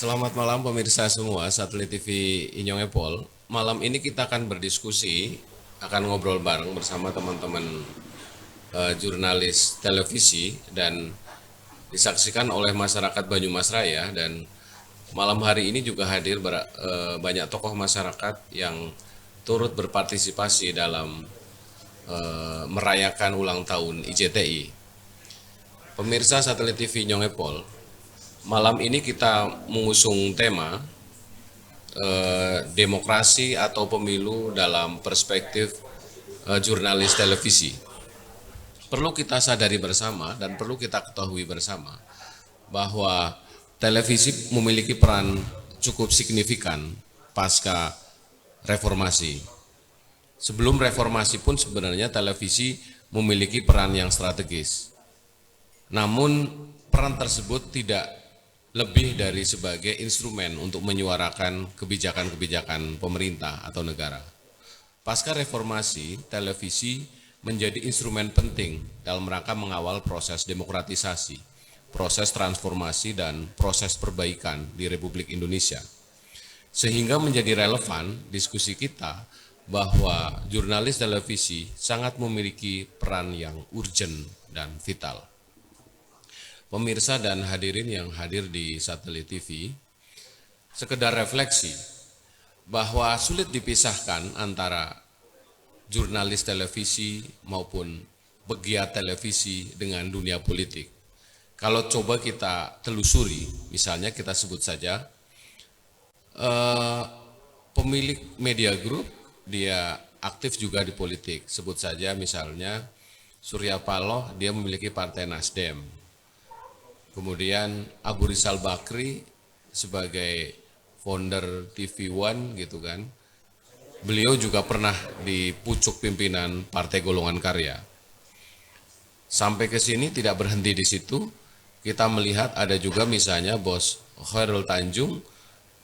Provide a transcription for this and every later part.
Selamat malam pemirsa semua, Satelit TV Inyong Epol. Malam ini kita akan berdiskusi, akan ngobrol bareng bersama teman-teman jurnalis televisi dan disaksikan oleh masyarakat Banyumas Raya. Dan malam hari ini juga hadir banyak tokoh masyarakat yang turut berpartisipasi dalam merayakan ulang tahun IJTI. Pemirsa Satelit TV Inyong Epol, malam ini kita mengusung tema demokrasi atau pemilu dalam perspektif jurnalis televisi. Perlu kita sadari bersama dan perlu kita ketahui bersama bahwa televisi memiliki peran cukup signifikan pasca reformasi. Sebelum reformasi pun sebenarnya televisi memiliki peran yang strategis. Namun peran tersebut tidak lebih dari sebagai instrumen untuk menyuarakan kebijakan-kebijakan pemerintah atau negara. Pasca reformasi, televisi menjadi instrumen penting dalam rangka mengawal proses demokratisasi, proses transformasi dan proses perbaikan di Republik Indonesia. Sehingga menjadi relevan diskusi kita bahwa jurnalis televisi sangat memiliki peran yang urgent dan vital. Pemirsa dan hadirin yang hadir di Satelit TV, sekedar refleksi bahwa sulit dipisahkan antara jurnalis televisi maupun pegiat televisi dengan dunia politik. Kalau coba kita telusuri, misalnya kita sebut saja pemilik media group, dia aktif juga di politik. Sebut saja misalnya Surya Paloh, dia memiliki Partai Nasdem. Kemudian Abu Rizal Bakri sebagai founder TV One gitu kan. Beliau juga pernah di pucuk pimpinan Partai Golongan Karya. Sampai ke sini tidak berhenti di situ. Kita melihat ada juga misalnya bos Khairul Tanjung,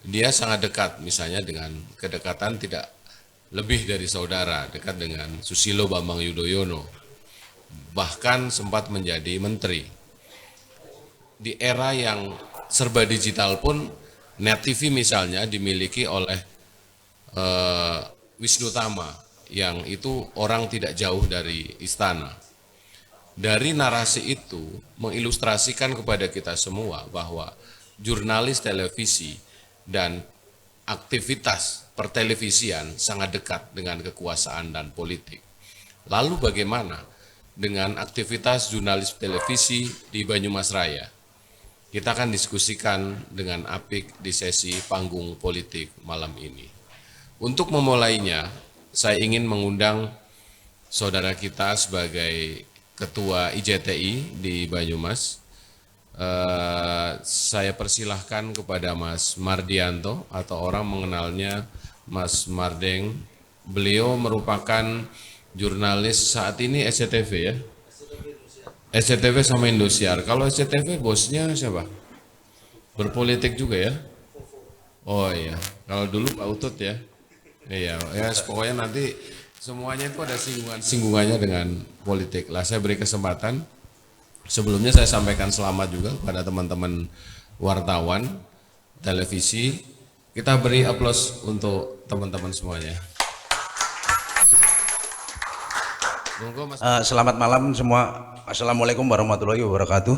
dia sangat dekat misalnya dengan kedekatan tidak lebih dari saudara, dekat dengan Susilo Bambang Yudhoyono. Bahkan sempat menjadi menteri. Di era yang serba digital pun Net TV misalnya dimiliki oleh Wisnu Tama yang itu orang tidak jauh dari istana. Dari narasi itu mengilustrasikan kepada kita semua bahwa jurnalis televisi dan aktivitas pertelevisian sangat dekat dengan kekuasaan dan politik. Lalu bagaimana dengan aktivitas jurnalis televisi di Banyumas Raya? Kita akan diskusikan dengan apik di sesi panggung politik malam ini. Untuk memulainya, saya ingin mengundang saudara kita sebagai Ketua IJTI di Banyumas. Saya persilahkan kepada Mas Mardianto atau orang mengenalnya Mas Mardeng. Beliau merupakan jurnalis saat ini SCTV ya. SCTV sama Indosiar. Kalau SCTV bosnya siapa? Berpolitik juga ya? Oh iya. Kalau dulu Pak Utut ya. Iya, ya pokoknya nanti semuanya itu ada singgungannya dengan politik. Lah saya beri kesempatan. Sebelumnya saya sampaikan selamat juga kepada teman-teman wartawan televisi. Kita beri aplaus untuk teman-teman semuanya. Selamat malam semua. Assalamualaikum warahmatullahi wabarakatuh.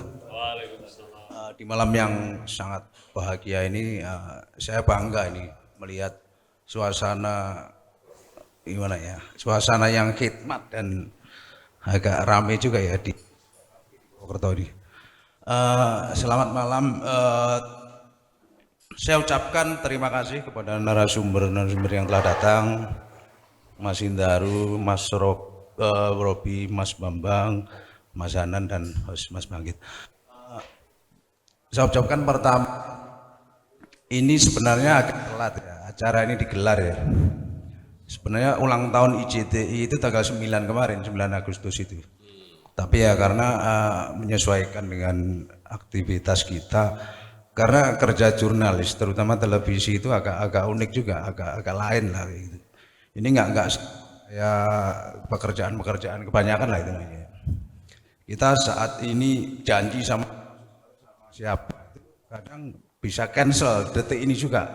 Di malam yang sangat bahagia ini, saya bangga ini melihat suasana gimana ya, suasana yang khidmat dan agak ramai juga ya di Purwokerto ini. Selamat malam. Saya ucapkan terima kasih kepada narasumber yang telah datang, Mas Indaru, Mas Robi, Mas Bambang, Mas Hanan dan Mas Bangkit. Saya ucapkan pertama, ini sebenarnya agak telat ya, acara ini digelar ya. Sebenarnya ulang tahun IJTI itu tanggal 9 kemarin, 9 Agustus itu. Tapi ya karena menyesuaikan dengan aktivitas kita, karena kerja jurnalis, terutama televisi itu agak unik juga, agak lain lah gitu. Ini enggak ya pekerjaan kebanyakan lah itu. Kita saat ini janji sama siapa, kadang bisa cancel detik ini juga,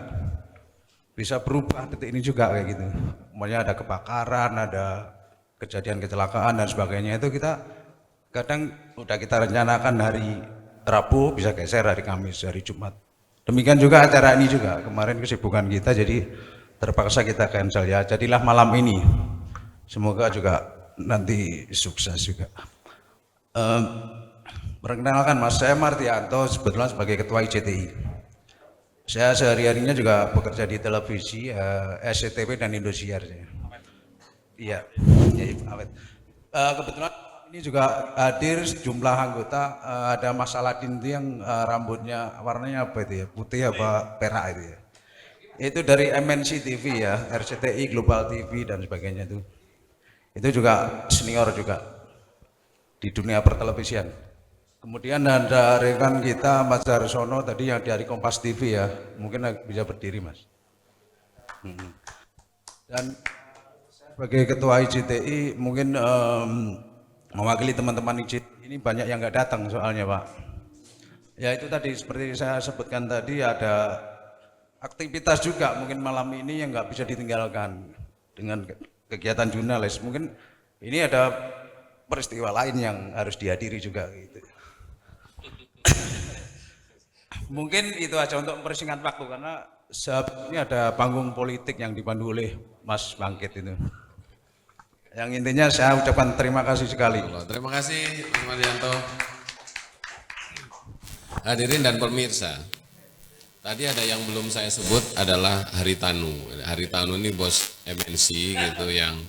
bisa berubah detik ini juga kayak gitu. Umpamanya ada kebakaran, ada kejadian kecelakaan dan sebagainya, itu kita kadang udah kita rencanakan hari Rabu bisa geser hari Kamis, hari Jumat. Demikian juga acara ini juga, kemarin kesibukan kita jadi terpaksa kita cancel ya, jadilah malam ini. Semoga juga nanti sukses juga. Perkenalkan Mas, saya Martianto, sebetulnya sebagai Ketua ICTI. Saya sehari-harinya juga bekerja di televisi, SCTV dan Indosiar. Iya, ya, awet. Kebetulan ini juga hadir sejumlah anggota, ada Mas Saladin itu yang rambutnya warnanya apa itu ya, putih apa perak itu ya. Itu dari MNC TV ya, RCTI, Global TV dan sebagainya itu. Itu juga senior juga di dunia pertelevisian. Kemudian ada rekan kita Mas Darsono tadi yang dari Kompas TV ya, mungkin bisa berdiri Mas. Dan sebagai Ketua ICTI mungkin mewakili teman-teman ICTI ini banyak yang nggak datang soalnya Pak. Ya itu tadi seperti saya sebutkan tadi ada aktivitas juga mungkin malam ini yang nggak bisa ditinggalkan dengan kegiatan jurnalis. Mungkin ini ada peristiwa lain yang harus dihadiri juga gitu. Mungkin itu aja untuk mempersingkat waktu karena ini ada panggung politik yang dipandu oleh Mas Bangkit itu. Yang intinya saya ucapkan terima kasih sekali. Terima kasih Mas Mardianto. Hadirin dan pemirsa, tadi ada yang belum saya sebut adalah Haritanu. Haritanu ini bos MNC gitu yang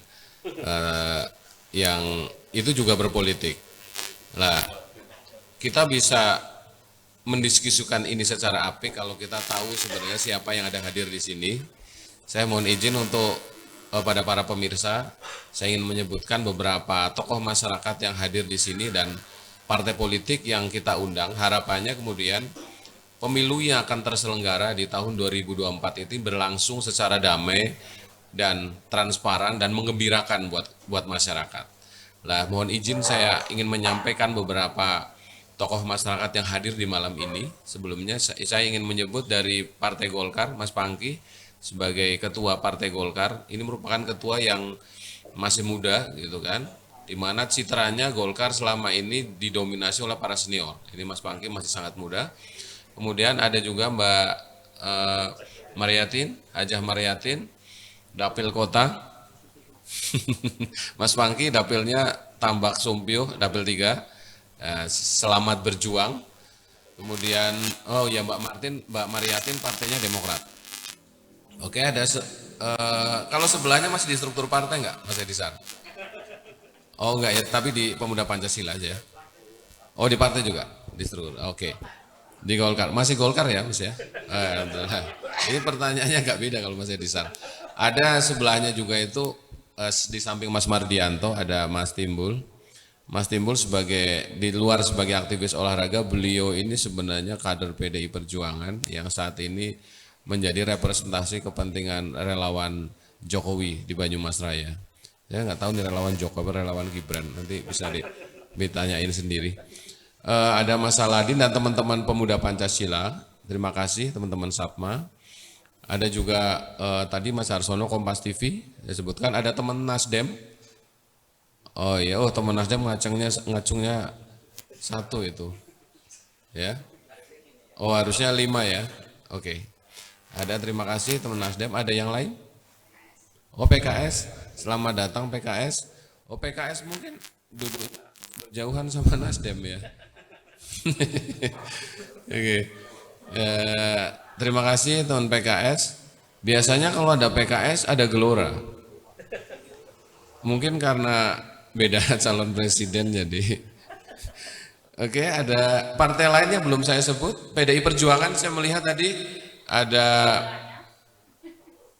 itu juga berpolitik. Lah, kita bisa mendiskusikan ini secara apik kalau kita tahu sebenarnya siapa yang ada hadir di sini. Saya mohon izin untuk pada para pemirsa, saya ingin menyebutkan beberapa tokoh masyarakat yang hadir di sini dan partai politik yang kita undang. Harapannya kemudian pemilu yang akan terselenggara di tahun 2024 ini berlangsung secara damai dan transparan dan menggembirakan buat masyarakat. Lah, mohon izin saya ingin menyampaikan beberapa tokoh masyarakat yang hadir di malam ini. Sebelumnya saya ingin menyebut dari Partai Golkar, Mas Pangki sebagai Ketua Partai Golkar. Ini merupakan ketua yang masih muda gitu kan, di mana citranya Golkar selama ini didominasi oleh para senior. Ini Mas Pangki masih sangat muda. Kemudian ada juga Mbak Mariatin, Hajah Mariatin, Dapil Kota. Mas Pangki dapilnya Tambak Sumpio, Dapil 3. Selamat berjuang. Kemudian oh ya Mbak Mariatin partainya Demokrat. Oke, ada kalau sebelahnya masih di struktur partai enggak Mas Edisar? Oh enggak ya, tapi di Pemuda Pancasila aja ya. Oh di partai juga di struktur. Oke. Di Golkar. Masih Golkar ya Mas ya? Ini pertanyaannya agak beda kalau Mas Edisar. Ada sebelahnya juga itu di samping Mas Mardianto ada Mas Timbul. Mas Timbul sebagai di luar sebagai aktivis olahraga, beliau ini sebenarnya kader PDI Perjuangan yang saat ini menjadi representasi kepentingan relawan Jokowi di Banyumas Raya. Saya nggak tahu nih relawan Jokowi, relawan Gibran, nanti bisa ditanyain sendiri. Ada Mas Saladin dan teman-teman Pemuda Pancasila, terima kasih teman-teman Sapma. Ada juga tadi Mas Arsono Kompas TV, saya sebutkan ada teman Nasdem. Oh iya, oh teman Nasdem ngacungnya 1 itu, ya. Oh harusnya 5 ya, oke. Ada terima kasih teman Nasdem. Ada yang lain? Oh PKS, selamat datang PKS. Oh PKS mungkin duduk berjauhan sama Nasdem ya. Oke. Terima kasih teman PKS. Biasanya kalau ada PKS ada Gelora. Mungkin karena beda calon presiden jadi. Oke, ada partai lainnya belum saya sebut. PDI Perjuangan saya melihat tadi ada,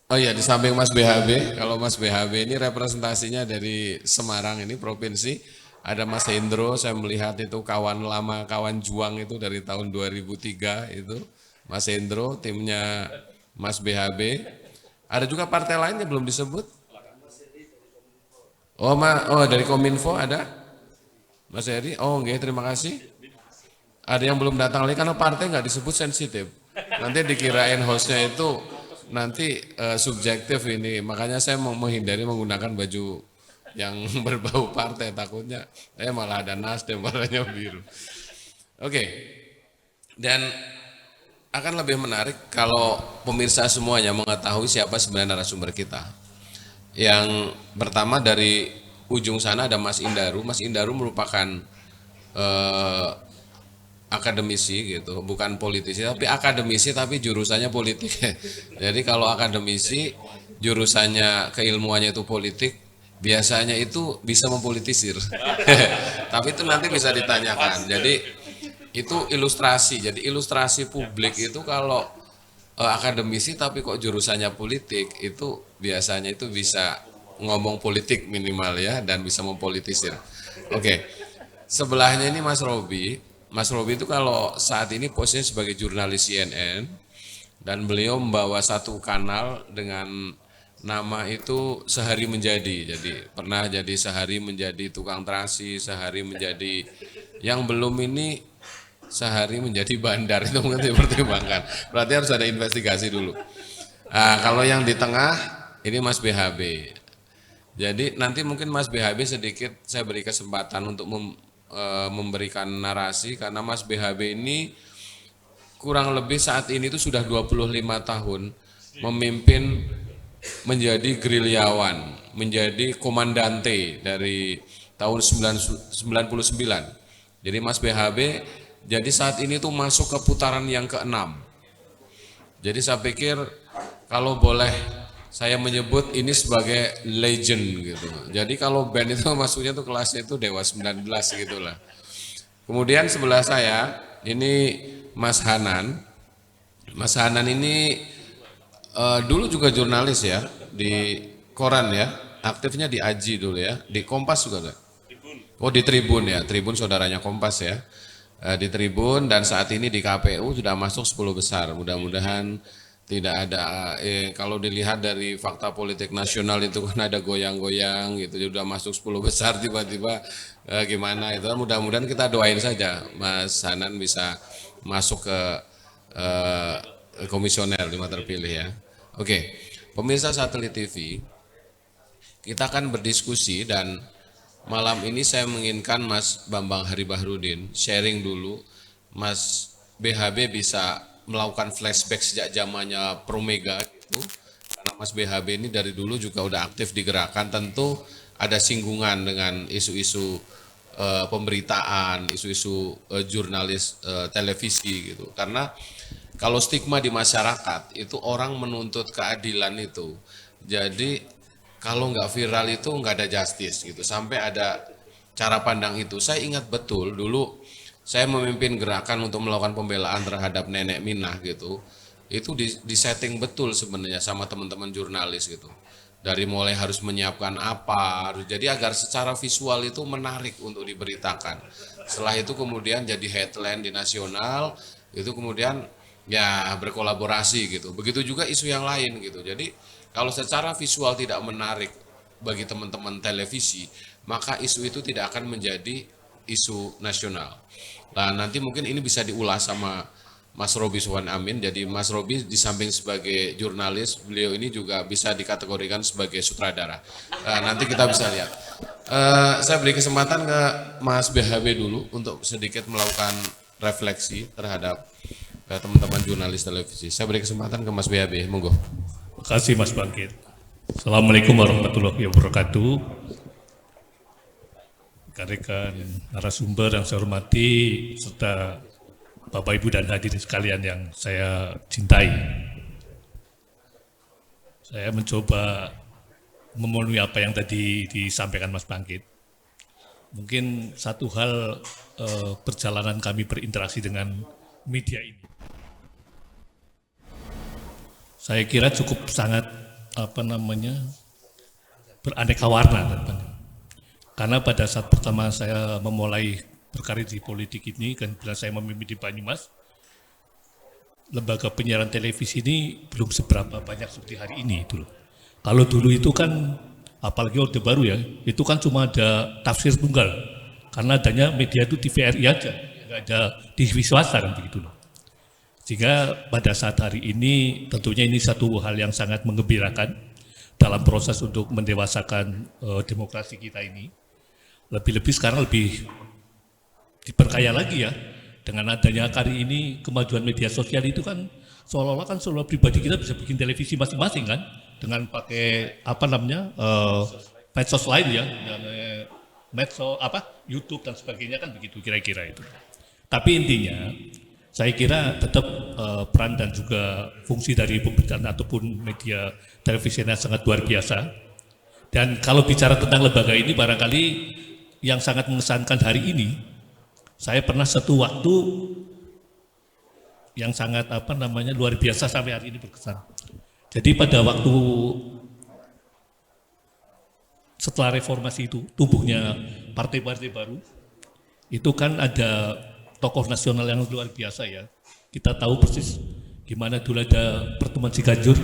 oh ya di samping Mas BHB, kalau Mas BHB ini representasinya dari Semarang ini provinsi. Ada Mas Hendro, saya melihat itu kawan lama, kawan juang itu dari tahun 2003 itu. Mas Hendro, timnya Mas BHB. Ada juga partai lainnya belum disebut. Oh dari Kominfo ada? Mas Heri, oh enggak, terima kasih. Ada yang belum datang lagi karena partai nggak disebut sensitif. Nanti dikirain hostnya itu nanti subjektif ini. Makanya saya mau menghindari menggunakan baju yang berbau partai, takutnya malah ada Nasdem warnanya biru. Oke. Dan akan lebih menarik kalau pemirsa semuanya mengetahui siapa sebenarnya narasumber kita. Yang pertama dari ujung sana ada Mas Indaru. Mas Indaru merupakan akademisi gitu, bukan politisi tapi akademisi tapi jurusannya politik. Jadi kalau akademisi jurusannya keilmuannya itu politik, biasanya itu bisa mempolitisir. Tapi itu nanti bisa ditanyakan. Jadi itu ilustrasi. Jadi ilustrasi publik itu kalau akademisi tapi kok jurusannya politik itu biasanya itu bisa ngomong politik minimal ya dan bisa mempolitisir. Oke. Sebelahnya ini Mas Robi. Mas Robi itu kalau saat ini posisinya sebagai jurnalis CNN dan beliau membawa satu kanal dengan nama itu Sehari Menjadi. Jadi pernah jadi sehari menjadi tukang terasi, sehari menjadi yang belum ini sehari menjadi bandar, itu mungkin dipertimbangkan. Berarti harus ada investigasi dulu. Nah, kalau yang di tengah ini Mas BHB. Jadi nanti mungkin Mas BHB sedikit saya beri kesempatan untuk memberikan narasi karena Mas BHB ini kurang lebih saat ini itu sudah 25 tahun memimpin menjadi gerilyawan, menjadi komandante dari tahun 99. Jadi Mas BHB jadi saat ini tuh masuk ke putaran yang ke-6. Jadi saya pikir kalau boleh saya menyebut ini sebagai legend gitu. Jadi kalau band itu masuknya tuh kelasnya itu Dewa 19 gitulah. Kemudian sebelah saya ini Mas Hanan. Mas Hanan ini dulu juga jurnalis ya di koran ya. Aktifnya di Aji dulu ya, di Kompas juga enggak? Oh di Tribun ya, Tribun saudaranya Kompas ya. Di Tribun dan saat ini di KPU sudah masuk 10 besar. Mudah-mudahan tidak ada kalau dilihat dari fakta politik nasional itu kan ada goyang-goyang gitu, sudah masuk 10 besar tiba-tiba gimana itu. Mudah-mudahan kita doain saja Mas Hanan bisa masuk ke komisioner 5 terpilih ya. Oke, pemirsa Satelit TV, kita akan berdiskusi dan malam ini saya menginginkan Mas Bambang Hari Bahrudin sharing dulu. Mas BHB bisa melakukan flashback sejak zamannya Promega gitu. Karena Mas BHB ini dari dulu juga udah aktif di gerakan, tentu ada singgungan dengan isu-isu pemberitaan, isu-isu jurnalis televisi gitu. Karena kalau stigma di masyarakat itu orang menuntut keadilan itu. Jadi kalau nggak viral itu nggak ada justice gitu. Sampai ada cara pandang itu. Saya ingat betul dulu saya memimpin gerakan untuk melakukan pembelaan terhadap Nenek Minah gitu. Itu di setting betul sebenarnya sama teman-teman jurnalis gitu. Dari mulai harus menyiapkan apa, jadi agar secara visual itu menarik untuk diberitakan. Setelah itu kemudian jadi headline di nasional, itu kemudian ya berkolaborasi gitu. Begitu juga isu yang lain gitu. Jadi kalau secara visual tidak menarik bagi teman-teman televisi, maka isu itu tidak akan menjadi isu nasional. Nah nanti mungkin ini bisa diulas sama Mas Robi Soewan Amin. Jadi Mas Robi di samping sebagai jurnalis, beliau ini juga bisa dikategorikan sebagai sutradara. Nanti kita bisa lihat. Saya beri kesempatan ke Mas BHB dulu untuk sedikit melakukan refleksi terhadap teman-teman jurnalis televisi. Saya beri kesempatan ke Mas BHB, monggo. Terima kasih Mas Bangkit. Assalamualaikum warahmatullahi wabarakatuh. Rekan narasumber yang saya hormati serta Bapak Ibu dan hadirin sekalian yang saya cintai. Saya mencoba memenuhi apa yang tadi disampaikan Mas Bangkit. Mungkin satu hal perjalanan kami berinteraksi dengan media ini. Saya kira cukup sangat beraneka warna. Karena pada saat pertama saya memulai berkarir di politik ini, dan bila saya memimpin di Banyumas, lembaga penyiaran televisi ini belum seberapa banyak seperti hari ini. Kalau dulu itu kan, apalagi Orde Baru ya, itu kan cuma ada tafsir tunggal. Karena adanya media itu TVRI aja, nggak ada TV swasta kan begitu loh. Sehingga pada saat hari ini tentunya ini satu hal yang sangat menggembirakan dalam proses untuk mendewasakan demokrasi kita ini. Lebih-lebih sekarang lebih diperkaya lagi ya, dengan adanya kali ini kemajuan media sosial itu kan seolah-olah kan seolah pribadi kita bisa bikin televisi masing-masing kan, dengan pakai medsos lain ya, medsos YouTube dan sebagainya kan begitu kira-kira itu. Tapi intinya saya kira tetap peran dan juga fungsi dari pemberitaan ataupun media televisinya sangat luar biasa. Dan kalau bicara tentang lembaga ini barangkali yang sangat mengesankan hari ini, saya pernah satu waktu yang sangat luar biasa sampai hari ini berkesan. Jadi pada waktu setelah reformasi itu tumbuhnya partai-partai baru, itu kan ada tokoh nasional yang luar biasa ya. Kita tahu persis gimana dulu ada pertemuan Ciganjur,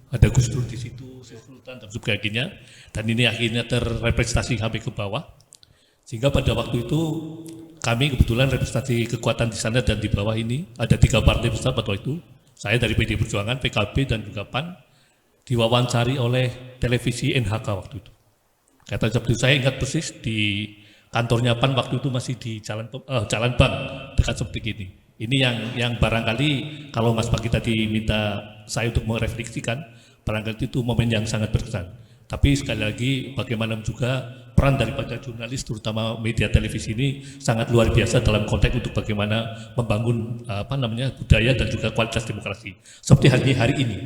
ada Gus Dur di situ, Sri Sultan dan sebagainya. Dan ini akhirnya terrepresentasi sampai ke bawah. Sehingga pada waktu itu kami kebetulan representasi kekuatan di sana dan di bawah ini ada 3 partai besar pada waktu itu. Saya dari PD Perjuangan, PKB dan juga PAN diwawancari oleh televisi NHK waktu itu. Kata seperti saya ingat persis di kantornya PAN waktu itu masih di Jalan Bank dekat seperti ini. Ini yang barangkali kalau Mas Pak kita diminta saya untuk merefleksikan, barangkali itu momen yang sangat berkesan. Tapi sekali lagi bagaimana juga peran daripada jurnalis terutama media televisi ini sangat luar biasa dalam konteks untuk bagaimana membangun budaya dan juga kualitas demokrasi. Seperti hari ini.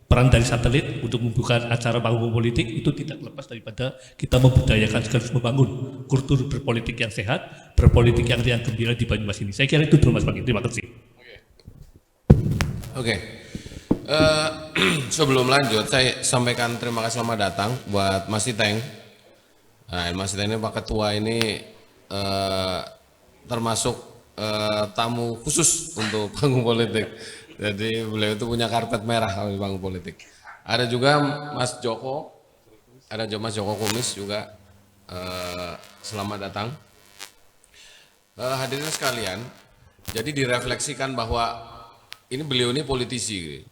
Peran dari satelit untuk membuka acara panggung politik itu tidak lepas daripada kita membudayakan sekaligus membangun kultur berpolitik yang sehat, berpolitik yang gembira di Banyumas ini. Saya kira itu dulu Mas Bang. Terima kasih. Oke. Sebelum lanjut, saya sampaikan terima kasih selamat datang buat Mas Iteng. Nah, Mas Iteng ini Pak Ketua ini termasuk tamu khusus untuk panggung politik. Jadi beliau itu punya karpet merah kalau di panggung politik. Ada juga Mas Joko, ada juga Mas Joko Kumis juga. Selamat datang. Hadirin sekalian, jadi direfleksikan bahwa beliau ini politisi.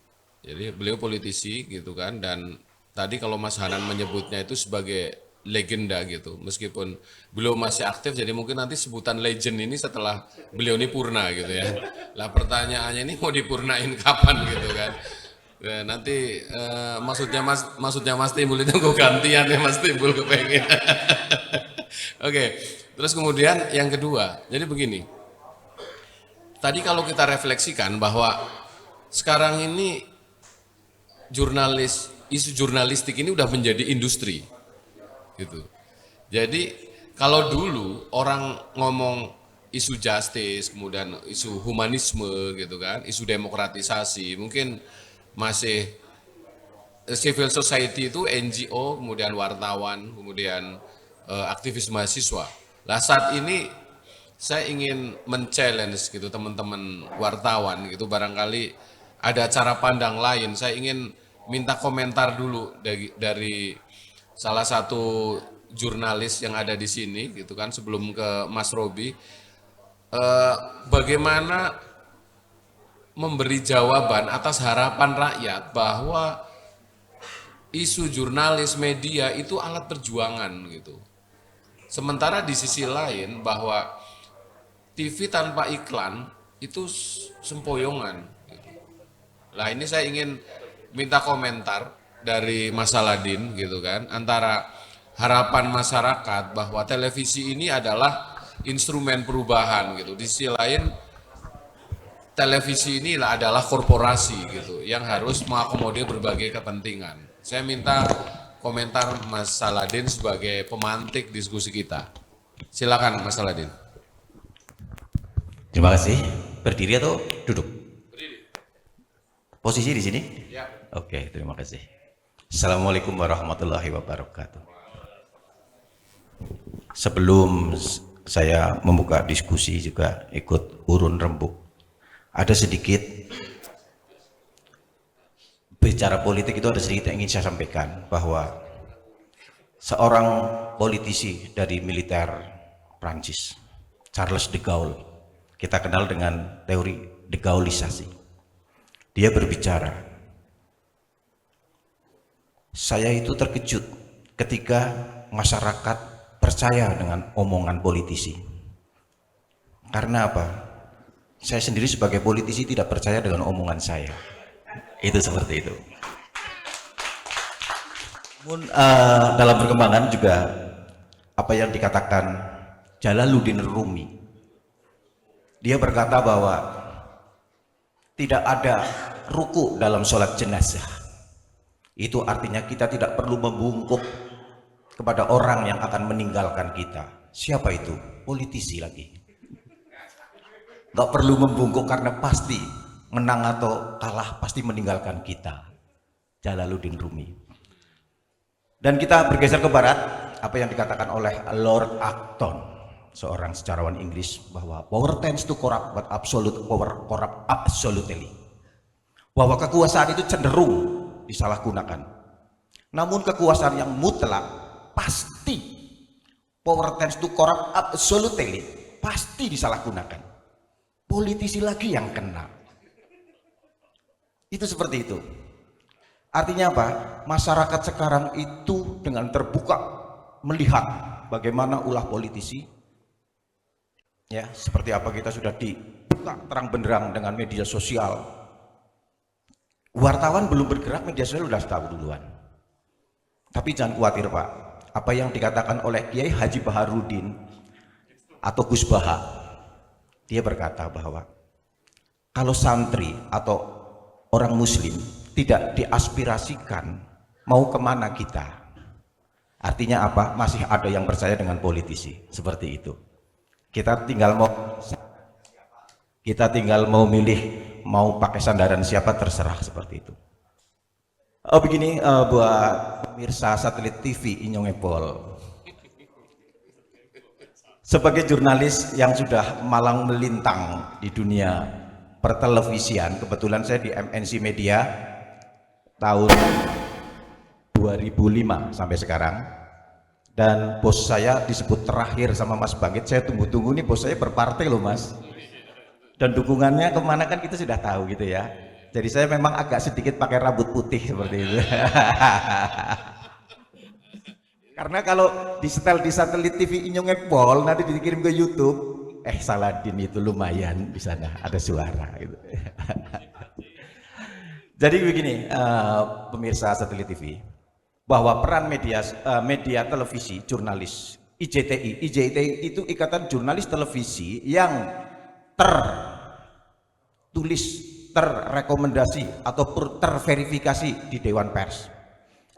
Jadi beliau politisi gitu kan, dan tadi kalau Mas Hanan menyebutnya itu sebagai legenda gitu, meskipun beliau masih aktif, jadi mungkin nanti sebutan legend ini setelah beliau ini purna gitu ya. Lah pertanyaannya ini mau dipurnain kapan gitu kan? Nanti maksudnya Mas Timbul itu gue gantian ya Mas Timbul kepengen. Oke, terus kemudian yang kedua, jadi begini. Tadi kalau kita refleksikan bahwa sekarang ini isu jurnalistik ini udah menjadi industri. Gitu. Jadi kalau dulu orang ngomong isu justice, kemudian isu humanisme gitu kan, isu demokratisasi, mungkin masih civil society itu NGO, kemudian wartawan, kemudian aktivis mahasiswa. Lah saat ini saya ingin men-challenge gitu teman-teman wartawan gitu, barangkali ada cara pandang lain. Saya ingin minta komentar dulu dari salah satu jurnalis yang ada di sini gitu kan, sebelum ke Mas Robi, bagaimana memberi jawaban atas harapan rakyat bahwa isu jurnalis media itu alat perjuangan gitu. Sementara di sisi lain bahwa TV tanpa iklan itu sempoyongan gitu. Lah ini saya ingin minta komentar dari Mas Saladin gitu kan, antara harapan masyarakat bahwa televisi ini adalah instrumen perubahan gitu, di sisi lain televisi ini adalah korporasi gitu yang harus mengakomodir berbagai kepentingan. Saya minta komentar Mas Saladin sebagai pemantik diskusi kita. Silakan Mas Saladin. Terima kasih. Berdiri atau duduk? Berdiri. Posisi di sini? Ya. Oke, terima kasih. Assalamualaikum warahmatullahi wabarakatuh. Sebelum saya membuka diskusi juga ikut urun rembuk, ada sedikit bicara politik itu, ada sedikit yang ingin saya sampaikan, bahwa seorang politisi dari militer Prancis, Charles de Gaulle, kita kenal dengan teori degaulisasi. Dia berbicara, saya itu terkejut ketika masyarakat percaya dengan omongan politisi. Karena apa? Saya sendiri sebagai politisi tidak percaya dengan omongan saya. Itu seperti itu. Namun dalam perkembangan juga apa yang dikatakan Jalaluddin Rumi, dia berkata bahwa tidak ada ruku dalam sholat jenazah. Itu artinya kita tidak perlu membungkuk kepada orang yang akan meninggalkan kita. Siapa itu? Politisi lagi. Gak perlu membungkuk karena pasti menang atau kalah pasti meninggalkan kita. Jalaluddin Rumi. Dan kita bergeser ke barat, apa yang dikatakan oleh Lord Acton, seorang sejarawan Inggris, bahwa power tends to corrupt but absolute power corrupt absolutely. Bahwa kekuasaan itu cenderung disalahgunakan. Namun kekuasaan yang mutlak pasti, power tends to corrupt absolutely, pasti disalahgunakan. Politisi lagi yang kena. Itu seperti itu. Artinya apa? Masyarakat sekarang itu dengan terbuka melihat bagaimana ulah politisi. Ya, seperti apa kita sudah dibuka terang benderang dengan media sosial. Wartawan belum bergerak, media sosial sudah tahu duluan. Tapi jangan khawatir Pak, apa yang dikatakan oleh Kiai Haji Baharudin atau Gus Baha, dia berkata bahwa kalau santri atau orang muslim tidak diaspirasikan, mau kemana kita? Artinya apa? Masih ada yang percaya dengan politisi, seperti itu. Kita tinggal mau milih, mau pakai sandaran siapa terserah, seperti itu. Begini buat pemirsa satelit TV Inyongepol, sebagai jurnalis yang sudah malang melintang di dunia pertelevisian, kebetulan saya di MNC Media tahun 2005 sampai sekarang, dan bos saya disebut terakhir sama Mas Bangkit. Saya tunggu-tunggu nih, bos saya berpartai loh Mas, dan dukungannya kemana kan kita sudah tahu gitu ya. Jadi saya memang agak sedikit pakai rambut putih seperti itu. Karena kalau di setel di satelit TV Inyongepol nanti dikirim ke YouTube, Saladin itu lumayan di sana ada suara gitu. Jadi begini, pemirsa satelit TV, bahwa peran media televisi, jurnalis, IJTI itu Ikatan Jurnalis Televisi yang terrekomendasi atau terverifikasi di Dewan Pers.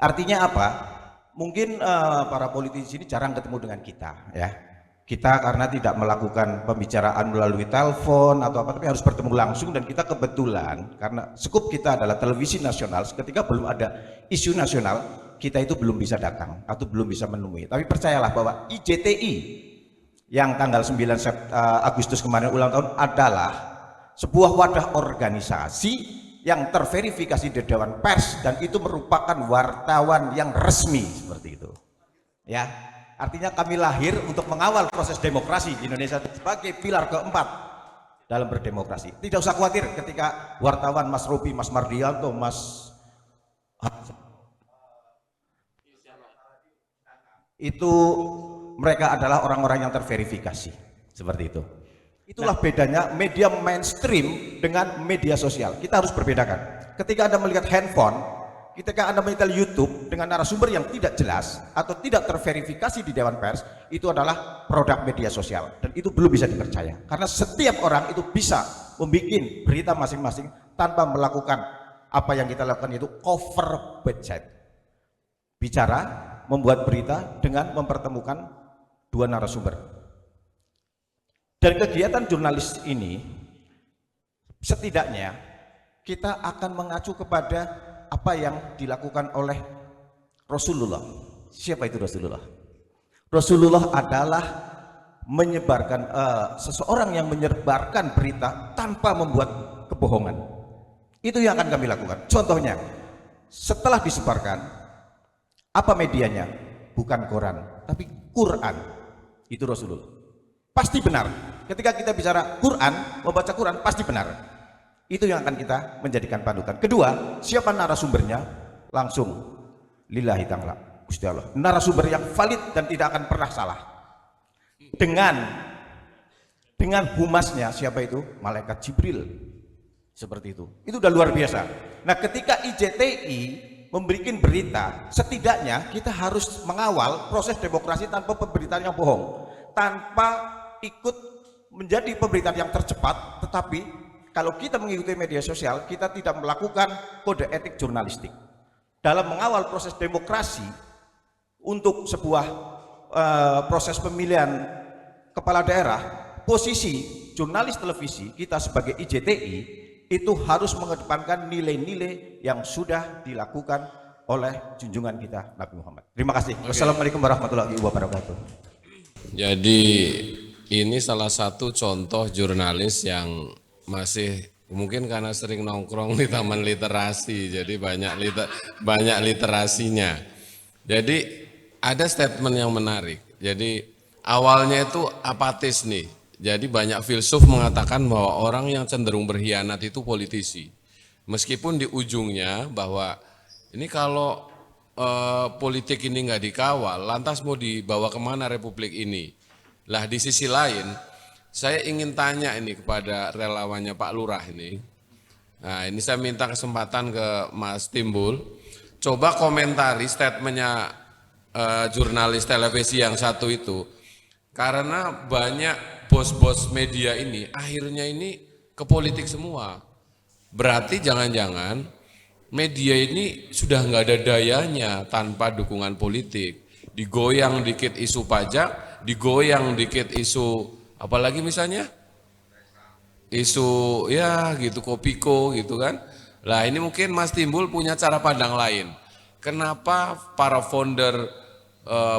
Artinya apa? Mungkin para politisi ini jarang ketemu dengan kita, ya. Kita karena tidak melakukan pembicaraan melalui telepon atau apa, tapi harus bertemu langsung, dan kita kebetulan karena skup kita adalah televisi nasional, ketika belum ada isu nasional, kita itu belum bisa datang atau belum bisa menemui. Tapi percayalah bahwa IJTI yang tanggal 9 Agustus kemarin ulang tahun adalah sebuah wadah organisasi yang terverifikasi di Dewan Pers, dan itu merupakan wartawan yang resmi, seperti itu. Ya. Artinya kami lahir untuk mengawal proses demokrasi di Indonesia sebagai pilar keempat dalam berdemokrasi. Tidak usah khawatir ketika wartawan Mas Robi, Mas Mardianto, Mas itu mereka adalah orang-orang yang terverifikasi, seperti itu. Itulah bedanya media mainstream dengan media sosial. Kita harus berbedakan. Ketika Anda melihat handphone, ketika Anda menyetel YouTube dengan narasumber yang tidak jelas atau tidak terverifikasi di Dewan Pers, itu adalah produk media sosial, dan itu belum bisa dipercaya. Karena setiap orang itu bisa membuat berita masing-masing tanpa melakukan apa yang kita lakukan, itu cover budget. Bicara, membuat berita dengan mempertemukan dua narasumber. Dan kegiatan jurnalis ini setidaknya kita akan mengacu kepada apa yang dilakukan oleh Rasulullah. Siapa itu Rasulullah? Rasulullah adalah menyebarkan seseorang yang menyebarkan berita tanpa membuat kebohongan. Itu yang akan kami lakukan. Contohnya, setelah disebarkan, apa medianya? Bukan koran, tapi Quran. Itu Rasulullah. Pasti benar. Ketika kita bicara Quran, membaca Quran pasti benar. Itu yang akan kita menjadikan panutan. Kedua, siapa narasumbernya? Langsung lillahi ta'ala, Gusti Allah. Narasumber yang valid dan tidak akan pernah salah. Dengan humasnya siapa itu? Malaikat Jibril. Seperti itu. Itu udah luar biasa. Nah, ketika IJTI memberikan berita, setidaknya kita harus mengawal proses demokrasi tanpa pemberitaan yang bohong, tanpa ikut menjadi pemberitaan yang tercepat. Tetapi kalau kita mengikuti media sosial, kita tidak melakukan kode etik jurnalistik dalam mengawal proses demokrasi untuk sebuah proses pemilihan kepala daerah. Posisi jurnalis televisi kita sebagai IJTI itu harus mengedepankan nilai-nilai yang sudah dilakukan oleh junjungan kita Nabi Muhammad. Terima kasih. Wassalamualaikum warahmatullahi wabarakatuh. Jadi ini salah satu contoh jurnalis yang masih mungkin karena sering nongkrong di taman literasi, jadi banyak literasinya. Jadi ada statement yang menarik. Jadi awalnya itu apatis nih. Jadi banyak filsuf mengatakan bahwa orang yang cenderung berkhianat itu politisi. Meskipun di ujungnya bahwa ini kalau politik ini nggak dikawal, lantas mau dibawa kemana republik ini? Lah di sisi lain, saya ingin tanya ini kepada relawannya Pak Lurah ini. Nah ini saya minta kesempatan ke Mas Timbul. Coba komentari statementnya jurnalis televisi yang satu itu. Karena banyak bos-bos media ini akhirnya ini ke politik semua. Berarti jangan-jangan media ini sudah nggak ada dayanya tanpa dukungan politik. Digoyang dikit isu pajak, digoyang dikit isu apalagi misalnya isu ya gitu Kopiko gitu kan. Lah ini mungkin Mas Timbul punya cara pandang lain. Kenapa para founder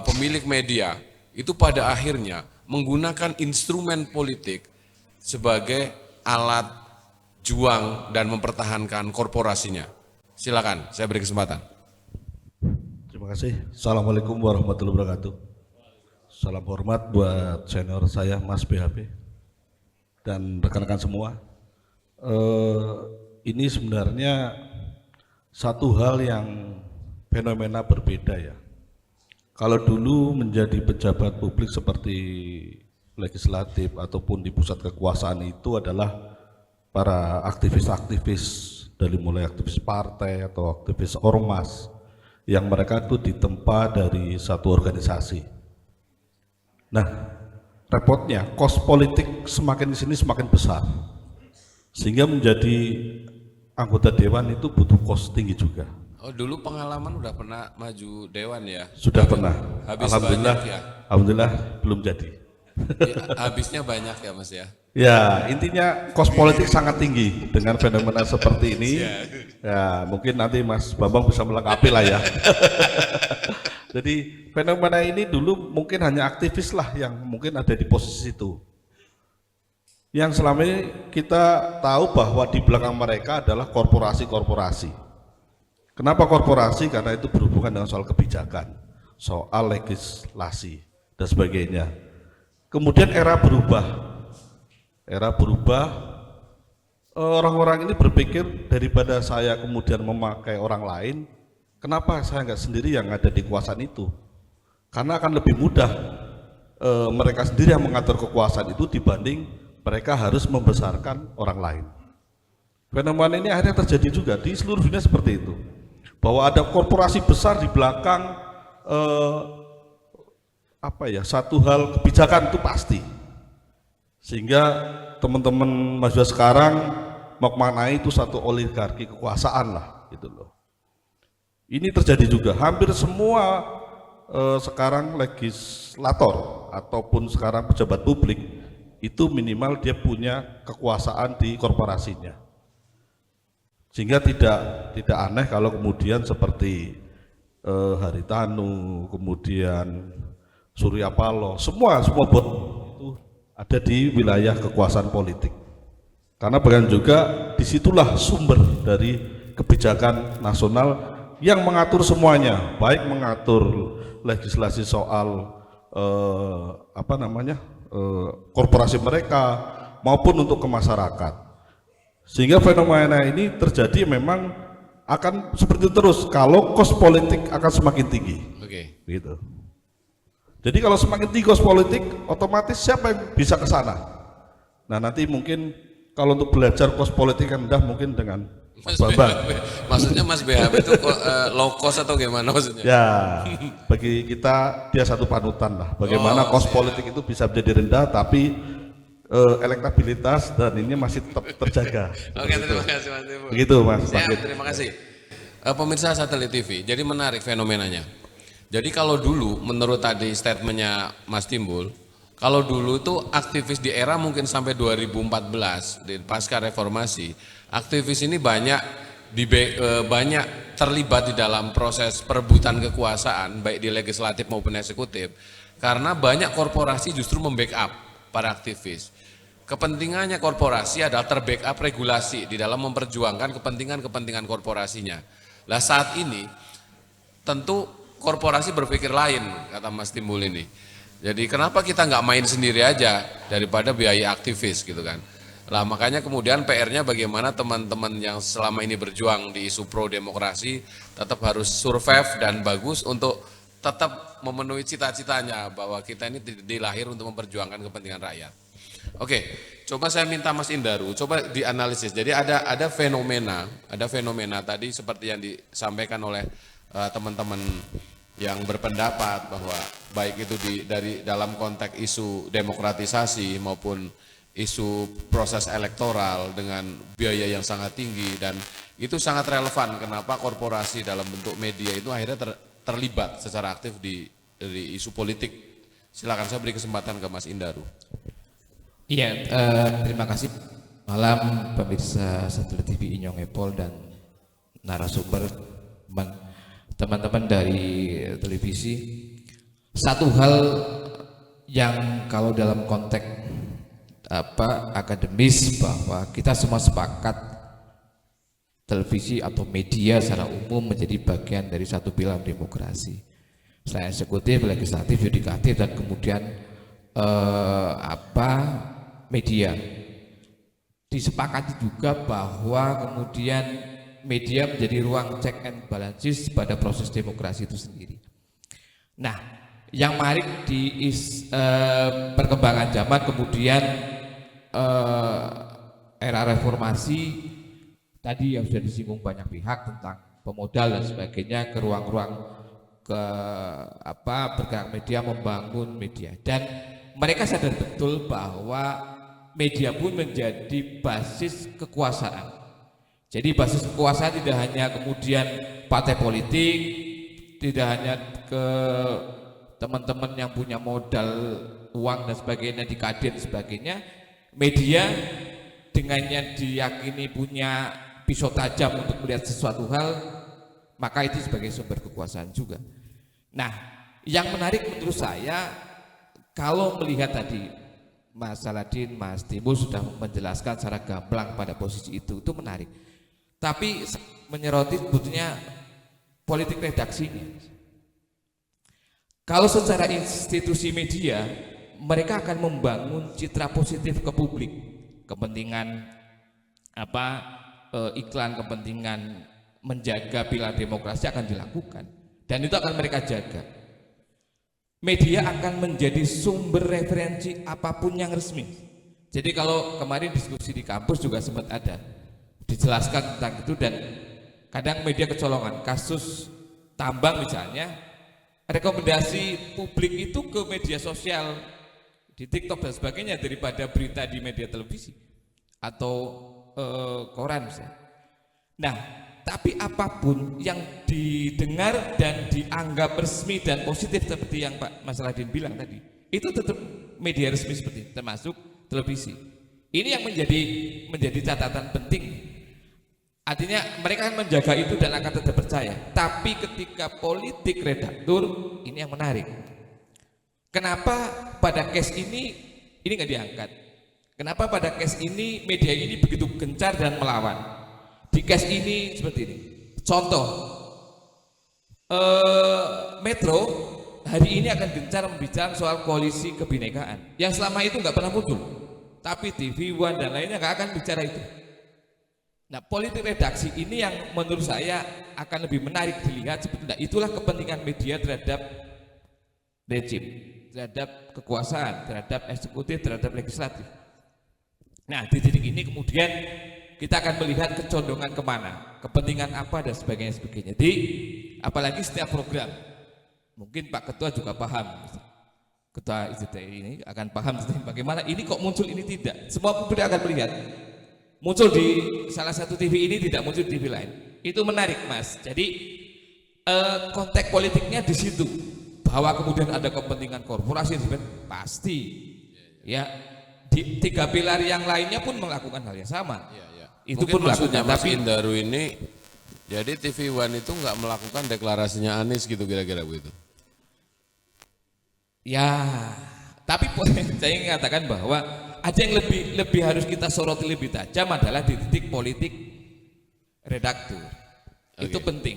pemilik media itu pada akhirnya menggunakan instrumen politik sebagai alat juang dan mempertahankan korporasinya. Silakan, saya beri kesempatan. Terima kasih. Assalamualaikum warahmatullahi wabarakatuh. Salam hormat buat senior saya Mas BHP dan rekan-rekan semua. Ini sebenarnya satu hal yang fenomena berbeda ya. Kalau dulu menjadi pejabat publik seperti legislatif ataupun di pusat kekuasaan itu adalah para aktivis-aktivis dari mulai aktivis partai atau aktivis ormas yang mereka itu ditempa dari satu organisasi. Nah, repotnya kos politik semakin di sini semakin besar, sehingga menjadi anggota dewan itu butuh kos tinggi juga. Oh dulu pengalaman udah pernah maju dewan ya? Sudah pernah. Habis Alhamdulillah, banyak ya? Alhamdulillah belum jadi. Ya, habisnya banyak ya Mas ya? Ya intinya kos politik sangat tinggi dengan fenomena seperti ini. Ya mungkin nanti Mas Bambang bisa melengkapi lah ya. Jadi fenomena ini dulu mungkin hanya aktivis lah yang mungkin ada di posisi itu. Yang selama ini kita tahu bahwa di belakang mereka adalah korporasi-korporasi. Kenapa korporasi? Karena itu berhubungan dengan soal kebijakan, soal legislasi dan sebagainya. Kemudian era berubah, orang-orang ini berpikir daripada saya kemudian memakai orang lain, kenapa saya nggak sendiri yang ada di kekuasaan itu? Karena akan lebih mudah mereka sendiri yang mengatur kekuasaan itu dibanding mereka harus membesarkan orang lain. Fenomena ini akhirnya terjadi juga di seluruh dunia seperti itu. Bahwa ada korporasi besar di belakang satu hal kebijakan itu pasti, sehingga teman-teman mahasiswa sekarang memaknai itu satu oligarki kekuasaan lah gitu loh. Ini terjadi juga hampir semua sekarang legislator ataupun sekarang pejabat publik itu minimal dia punya kekuasaan di korporasinya. Sehingga tidak aneh kalau kemudian seperti Haritanu, kemudian Surya Paloh, semua bot itu ada di wilayah kekuasaan politik. Karena bahkan juga disitulah sumber dari kebijakan nasional yang mengatur semuanya, baik mengatur legislasi soal korporasi mereka maupun untuk ke masyarakat. Sehingga fenomena ini terjadi memang akan seperti itu terus kalau kos politik akan semakin tinggi. Oke. Gitu. Jadi kalau semakin tinggi kos politik, otomatis siapa yang bisa ke sana? Nah nanti mungkin kalau untuk belajar kos politik yang rendah mungkin dengan Mas Bambang. Maksudnya Mas BHP itu low cost atau gimana maksudnya? Ya, bagi kita dia satu panutan lah. Bagaimana kos politik itu bisa menjadi rendah tapi elektabilitas dan ini masih tetap terjaga. Oke, terima kasih Mas Timbul. Begitu Mas. Siap, terima kasih. Pemirsa Satelit TV, jadi menarik fenomenanya. Jadi kalau dulu menurut tadi statementnya Mas Timbul, kalau dulu itu aktivis di era mungkin sampai 2014 di pasca reformasi, aktivis ini banyak terlibat di dalam proses perebutan kekuasaan baik di legislatif maupun eksekutif karena banyak korporasi justru membackup para aktivis. Kepentingannya korporasi adalah terbackup regulasi di dalam memperjuangkan kepentingan korporasinya. Lah saat ini tentu korporasi berpikir lain, kata Mas Timbul ini. Jadi kenapa kita nggak main sendiri aja daripada biaya aktivis gitu kan. Lah makanya kemudian PR-nya bagaimana teman-teman yang selama ini berjuang di isu pro demokrasi tetap harus survive dan bagus untuk tetap memenuhi cita-citanya bahwa kita ini dilahir untuk memperjuangkan kepentingan rakyat. Oke, coba saya minta Mas Indaru, coba dianalisis. Jadi ada fenomena tadi seperti yang disampaikan oleh teman-teman yang berpendapat bahwa baik itu dari dalam konteks isu demokratisasi maupun isu proses elektoral dengan biaya yang sangat tinggi dan itu sangat relevan kenapa korporasi dalam bentuk media itu akhirnya terlibat secara aktif di isu politik. Silakan saya beri kesempatan ke Mas Indaru. Iya, terima kasih. Malam pemirsa Satelit TV Inyong Epol dan narasumber teman-teman dari televisi. Satu hal yang kalau dalam konteks akademis bahwa kita semua sepakat televisi atau media secara umum menjadi bagian dari satu pilar demokrasi. Selain eksekutif, legislatif, yudikatif dan kemudian media. Disepakati juga bahwa kemudian media menjadi ruang check and balances pada proses demokrasi itu sendiri. Nah, yang menarik di perkembangan zaman kemudian era reformasi tadi yang sudah disinggung banyak pihak tentang pemodal dan sebagainya ke ruang-ruang bergerak media, membangun media, dan mereka sadar betul bahwa media pun menjadi basis kekuasaan. Jadi basis kekuasaan tidak hanya kemudian partai politik, tidak hanya ke teman-teman yang punya modal uang dan sebagainya di Kadin sebagainya. Media dengannya diyakini punya pisau tajam untuk melihat sesuatu hal, maka itu sebagai sumber kekuasaan juga. Nah, yang menarik menurut saya kalau melihat tadi Mas Saladin, Mas Timbul sudah menjelaskan secara gamblang pada posisi itu menarik. Tapi menyoroti sebetulnya politik redaksinya. Kalau secara institusi media, mereka akan membangun citra positif ke publik, kepentingan iklan, kepentingan menjaga pilar demokrasi akan dilakukan, dan itu akan mereka jaga. Media akan menjadi sumber referensi apapun yang resmi. Jadi kalau kemarin diskusi di kampus juga sempat ada dijelaskan tentang itu, dan kadang media kecolongan kasus tambang misalnya, rekomendasi publik itu ke media sosial di TikTok dan sebagainya daripada berita di media televisi atau koran misalnya. Nah, tapi apapun yang didengar dan dianggap resmi dan positif seperti yang Pak Mas Saladin bilang tadi, itu tetap media resmi seperti itu, termasuk televisi. Ini yang menjadi catatan penting. Artinya mereka akan menjaga itu dan akan tetap percaya. Tapi ketika politik redaktur, ini yang menarik. Kenapa pada case ini nggak diangkat? Kenapa pada case ini media ini begitu gencar dan melawan? Di case ini seperti ini. Contoh, Metro hari ini akan gencar membicarakan soal koalisi kebinekaan yang selama itu nggak pernah muncul. Tapi TV One dan lainnya nggak akan bicara itu. Nah, politik redaksi ini yang menurut saya akan lebih menarik dilihat sebetulnya. Itulah kepentingan media terhadap rejim, terhadap kekuasaan, terhadap eksekutif, terhadap legislatif. Nah, di titik ini kemudian kita akan melihat kecondongan kemana, kepentingan apa dan sebagainya. Jadi, apalagi setiap program, mungkin Pak Ketua juga paham, Ketua IJTI ini akan paham bagaimana ini kok muncul, ini tidak. Semua publik akan melihat. Muncul di salah satu TV ini, tidak muncul di TV lain. Itu menarik, Mas. Jadi konteks politiknya di situ. Bahwa kemudian ada kepentingan korporasi, pasti. Ya, di 3 pilar yang lainnya pun melakukan hal yang sama. Itu Mungkin pun maksudnya melakukan. Mas Tapi Indaru ini, jadi TV One itu nggak melakukan deklarasinya Anies gitu kira-kira begitu. ya, tapi saya ingin katakan bahwa ada yang lebih harus kita soroti lebih tajam adalah di titik politik redaktur. Itu penting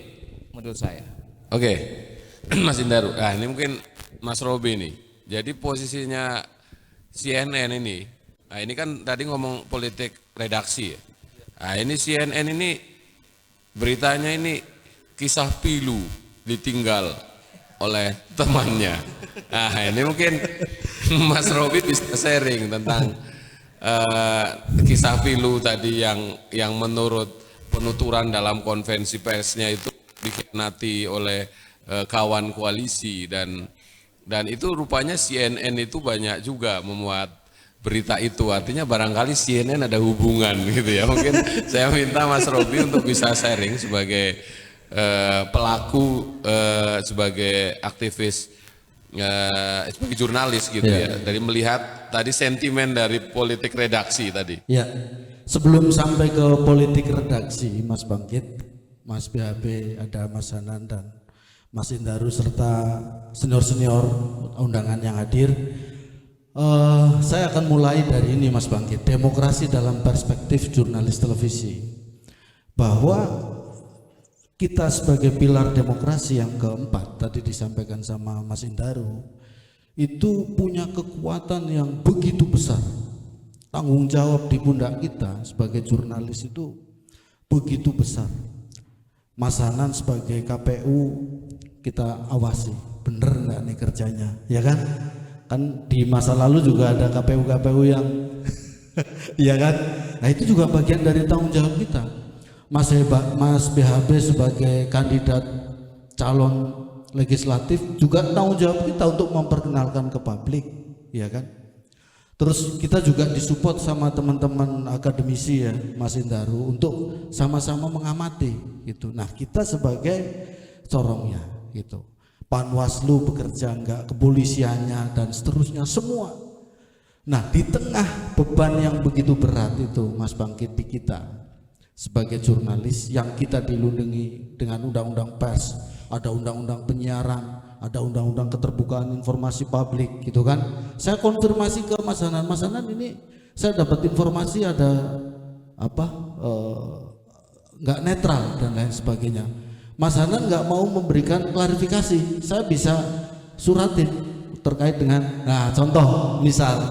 menurut saya. Oke, Mas Indaru. Nah, ini mungkin Mas Robi nih. Jadi posisinya CNN ini, nah ini kan tadi ngomong politik redaksi ya. Nah ini CNN ini beritanya ini kisah pilu ditinggal oleh temannya. Nah ini mungkin Mas Robi bisa sharing tentang kisah pilu tadi yang menurut penuturan dalam konvensi persnya itu dikhianati oleh kawan koalisi dan itu rupanya CNN itu banyak juga memuat berita itu, artinya barangkali CNN ada hubungan gitu ya. Mungkin saya minta Mas Robi untuk bisa sharing sebagai pelaku, sebagai aktivis, sebagai jurnalis gitu ya, dari melihat tadi sentimen dari politik redaksi tadi. Ya, sebelum sampai ke politik redaksi, Mas Bangkit, Mas BHB, ada Mas Hanan dan Mas Indaru serta senior-senior undangan yang hadir. Saya akan mulai dari ini, Mas Bangkit, demokrasi dalam perspektif jurnalis televisi. Bahwa kita sebagai pilar demokrasi yang keempat, tadi disampaikan sama Mas Indaru, itu punya kekuatan yang begitu besar. Tanggung jawab di pundak kita sebagai jurnalis itu begitu besar. Mas Hanan sebagai KPU kita awasi, bener nggak nih kerjanya, ya kan? Kan di masa lalu juga ada KPU yang ya kan? Nah itu juga bagian dari tanggung jawab kita. Mas BHB sebagai kandidat calon legislatif juga tanggung jawab kita untuk memperkenalkan ke publik, ya kan? Terus kita juga disupport sama teman-teman akademisi ya, Mas Indaru, untuk sama-sama mengamati gitu. Nah kita sebagai corongnya gitu. Panwaslu bekerja enggak, kepolisiannya dan seterusnya semua. Nah di tengah beban yang begitu berat itu, Mas Bangkit, di kita sebagai jurnalis yang kita dilindungi dengan undang-undang pers, ada undang-undang penyiaran, ada undang-undang keterbukaan informasi publik gitu kan. Saya konfirmasi ke Mas Hanan, Mas Hanan ini saya dapat informasi ada apa enggak netral dan lain sebagainya. Mas Hanan nggak mau memberikan klarifikasi, saya bisa suratin terkait dengan, nah contoh misal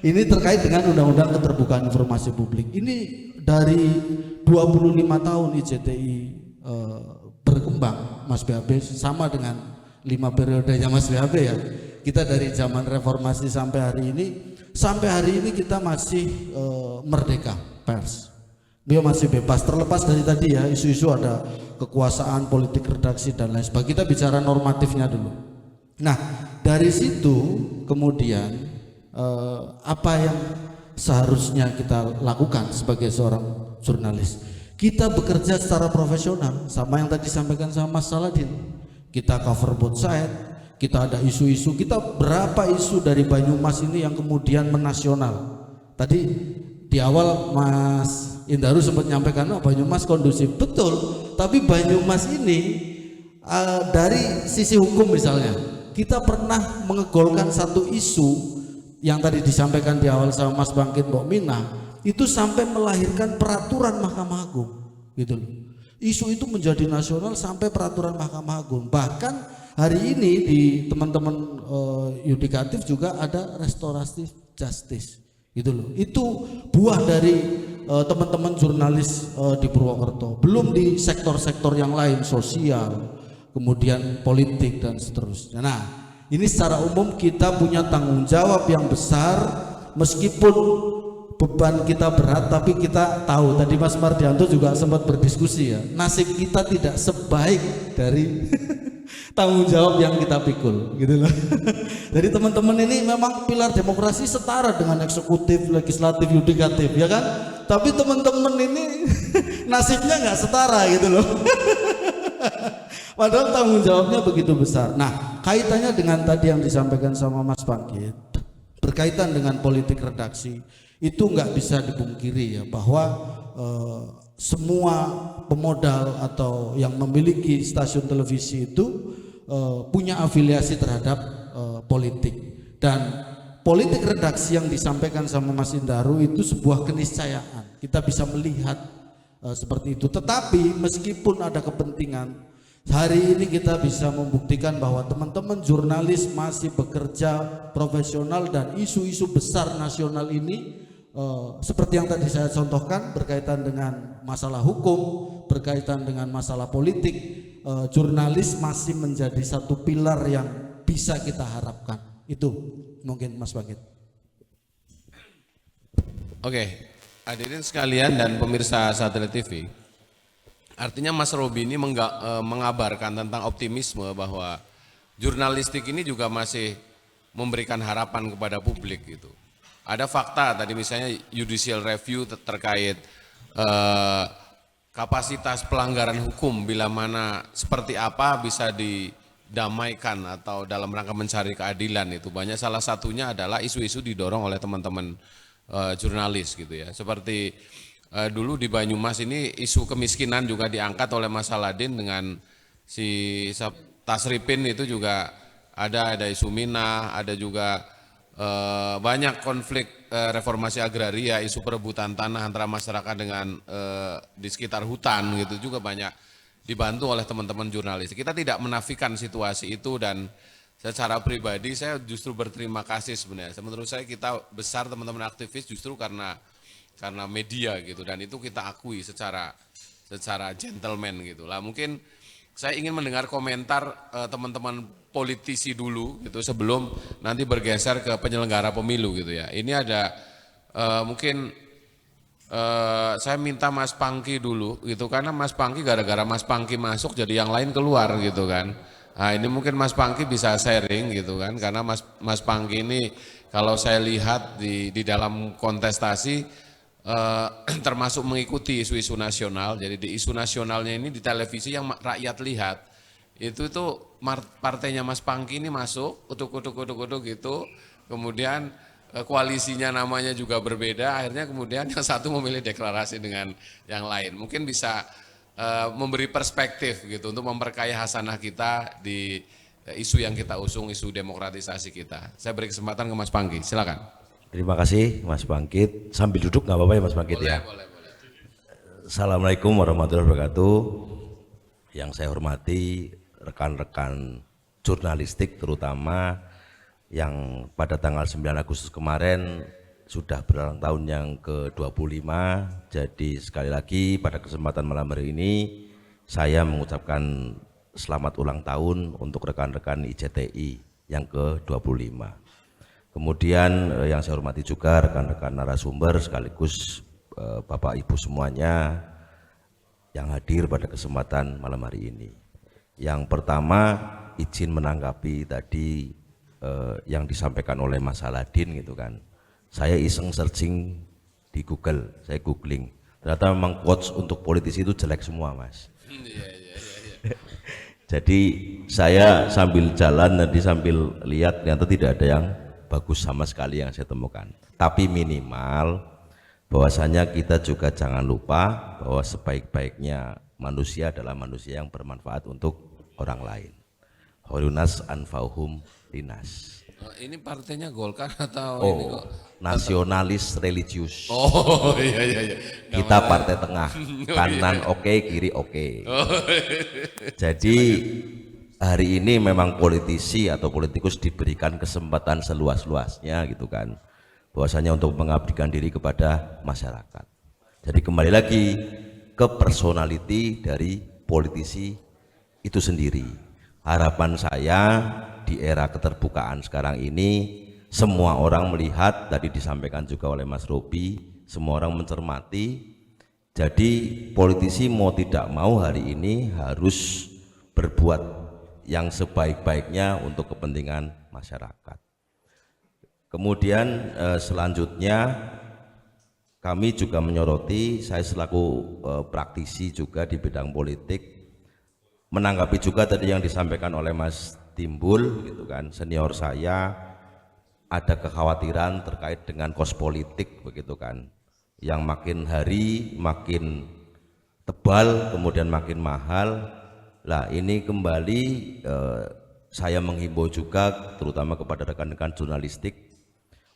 ini terkait dengan undang-undang keterbukaan informasi publik. Ini dari 25 tahun IJTI berkembang, Mas BHB, sama dengan 5 periodenya Mas BHB ya. Kita dari zaman reformasi sampai hari ini kita masih merdeka pers. Dia masih bebas, terlepas dari tadi ya isu-isu ada kekuasaan, politik redaksi dan lain sebagainya. Kita bicara normatifnya dulu. Nah dari situ kemudian apa yang seharusnya kita lakukan sebagai seorang jurnalis? Kita bekerja secara profesional, sama yang tadi disampaikan sama Mas Saladin. Kita cover both side, kita ada isu-isu, kita berapa isu dari Banyumas ini yang kemudian menasional. Tadi di awal Mas Indaru sempat menyampaikan Banyumas kondusif, betul. Tapi Banyumas ini dari sisi hukum misalnya, kita pernah mengegolkan satu isu yang tadi disampaikan di awal sama Mas Bangkit Mbok Mina, itu sampai melahirkan peraturan Mahkamah Agung, gitu loh. Isu itu menjadi nasional sampai peraturan Mahkamah Agung. Bahkan hari ini di teman-teman yudikatif juga ada restoratif justice, gitu loh. Itu buah dari teman-teman jurnalis di Purwokerto, belum di sektor-sektor yang lain, sosial, kemudian politik dan seterusnya. Nah, ini secara umum kita punya tanggung jawab yang besar, meskipun beban kita berat, tapi kita tahu, tadi Mas Mardianto juga sempat berdiskusi ya, nasib kita tidak sebaik dari tanggung jawab yang kita pikul, gitu loh. Jadi teman-teman ini memang pilar demokrasi setara dengan eksekutif, legislatif, yudikatif, ya kan? Tapi teman-teman ini nasibnya nggak setara, gitu loh. Padahal tanggung jawabnya begitu besar. Nah, kaitannya dengan tadi yang disampaikan sama Mas Bangkit, berkaitan dengan politik redaksi, itu nggak bisa dipungkiri ya, bahwa semua pemodal atau yang memiliki stasiun televisi itu punya afiliasi terhadap politik, dan politik redaksi yang disampaikan sama Mas Indaru itu sebuah keniscayaan, kita bisa melihat seperti itu. Tetapi meskipun ada kepentingan, hari ini kita bisa membuktikan bahwa teman-teman jurnalis masih bekerja profesional, dan isu-isu besar nasional ini seperti yang tadi saya contohkan berkaitan dengan masalah hukum, berkaitan dengan masalah politik, jurnalis masih menjadi satu pilar yang bisa kita harapkan. Itu mungkin Mas Bangkit. Oke, hadirin sekalian dan pemirsa Satelit TV, artinya Mas Robi ini mengabarkan tentang optimisme bahwa jurnalistik ini juga masih memberikan harapan kepada publik gitu. Ada fakta tadi misalnya judicial review terkait kapasitas pelanggaran hukum bila mana seperti apa bisa didamaikan atau dalam rangka mencari keadilan, itu banyak, salah satunya adalah isu-isu didorong oleh teman-teman jurnalis gitu ya. Seperti dulu di Banyumas ini isu kemiskinan juga diangkat oleh Mas Saladin dengan si Tasripin, itu juga ada isu Minah, ada juga banyak konflik reformasi agraria, isu perebutan tanah antara masyarakat dengan di sekitar hutan gitu, juga banyak dibantu oleh teman-teman jurnalis. Kita tidak menafikan situasi itu, dan secara pribadi saya justru berterima kasih sebenarnya. Menurut saya kita besar teman-teman aktivis justru karena media gitu, dan itu kita akui secara gentleman gitu lah. Mungkin saya ingin mendengar komentar teman-teman politisi dulu gitu sebelum nanti bergeser ke penyelenggara pemilu gitu ya. Ini ada mungkin saya minta Mas Pangki dulu gitu, karena Mas Pangki gara-gara Mas Pangki masuk jadi yang lain keluar gitu kan. Nah, ini mungkin Mas Pangki bisa sharing gitu kan, karena Mas Pangki ini kalau saya lihat di dalam kontestasi termasuk mengikuti isu-isu nasional. Jadi di isu nasionalnya ini di televisi yang rakyat lihat itu partainya Mas Pangki ini masuk utuk gitu, kemudian koalisinya namanya juga berbeda, akhirnya kemudian yang satu memilih deklarasi dengan yang lain. Mungkin bisa memberi perspektif gitu untuk memperkaya hasanah kita di isu yang kita usung, isu demokratisasi kita. Saya beri kesempatan ke Mas Pangki, silakan. Terima kasih Mas Bangkit. Sambil duduk nggak apa-apa ya Mas Bangkit ya. Boleh. Assalamualaikum warahmatullahi wabarakatuh. Yang saya hormati rekan-rekan jurnalistik, terutama yang pada tanggal 9 Agustus kemarin sudah berulang tahun yang ke-25. Jadi sekali lagi pada kesempatan malam hari ini saya mengucapkan selamat ulang tahun untuk rekan-rekan ICTI yang ke-25. Kemudian yang saya hormati juga rekan-rekan narasumber sekaligus Bapak Ibu semuanya yang hadir pada kesempatan malam hari ini. Yang pertama izin menanggapi tadi yang disampaikan oleh Mas Saladin gitu kan. Saya iseng searching di Google, saya googling. Ternyata memang quotes untuk politisi itu jelek semua Mas. Jadi saya sambil jalan nanti sambil lihat ternyata tidak ada yang bagus sama sekali yang saya temukan. Tapi minimal bahwasanya kita juga jangan lupa bahwa sebaik-baiknya manusia adalah manusia yang bermanfaat untuk orang lain. Horunas anfauhum linas. Ini partainya Golkar atau ini kok? Nasionalis religius. Oh iya. Kita partai tengah, kanan oke, kiri oke. Jadi hari ini memang politisi atau politikus diberikan kesempatan seluas-luasnya gitu kan, bahwasanya untuk mengabdikan diri kepada masyarakat. Jadi kembali lagi ke personality dari politisi itu sendiri. Harapan saya di era keterbukaan sekarang ini, semua orang melihat, tadi disampaikan juga oleh Mas Robi, semua orang mencermati. Jadi politisi mau tidak mau hari ini harus berbuat yang sebaik-baiknya untuk kepentingan masyarakat. Kemudian selanjutnya kami juga menyoroti, saya selaku praktisi juga di bidang politik, menanggapi juga tadi yang disampaikan oleh Mas Timbul gitu kan, senior saya, ada kekhawatiran terkait dengan kos politik begitu kan, yang makin hari makin tebal kemudian makin mahal. Lah ini kembali saya menghimbau juga terutama kepada rekan-rekan jurnalistik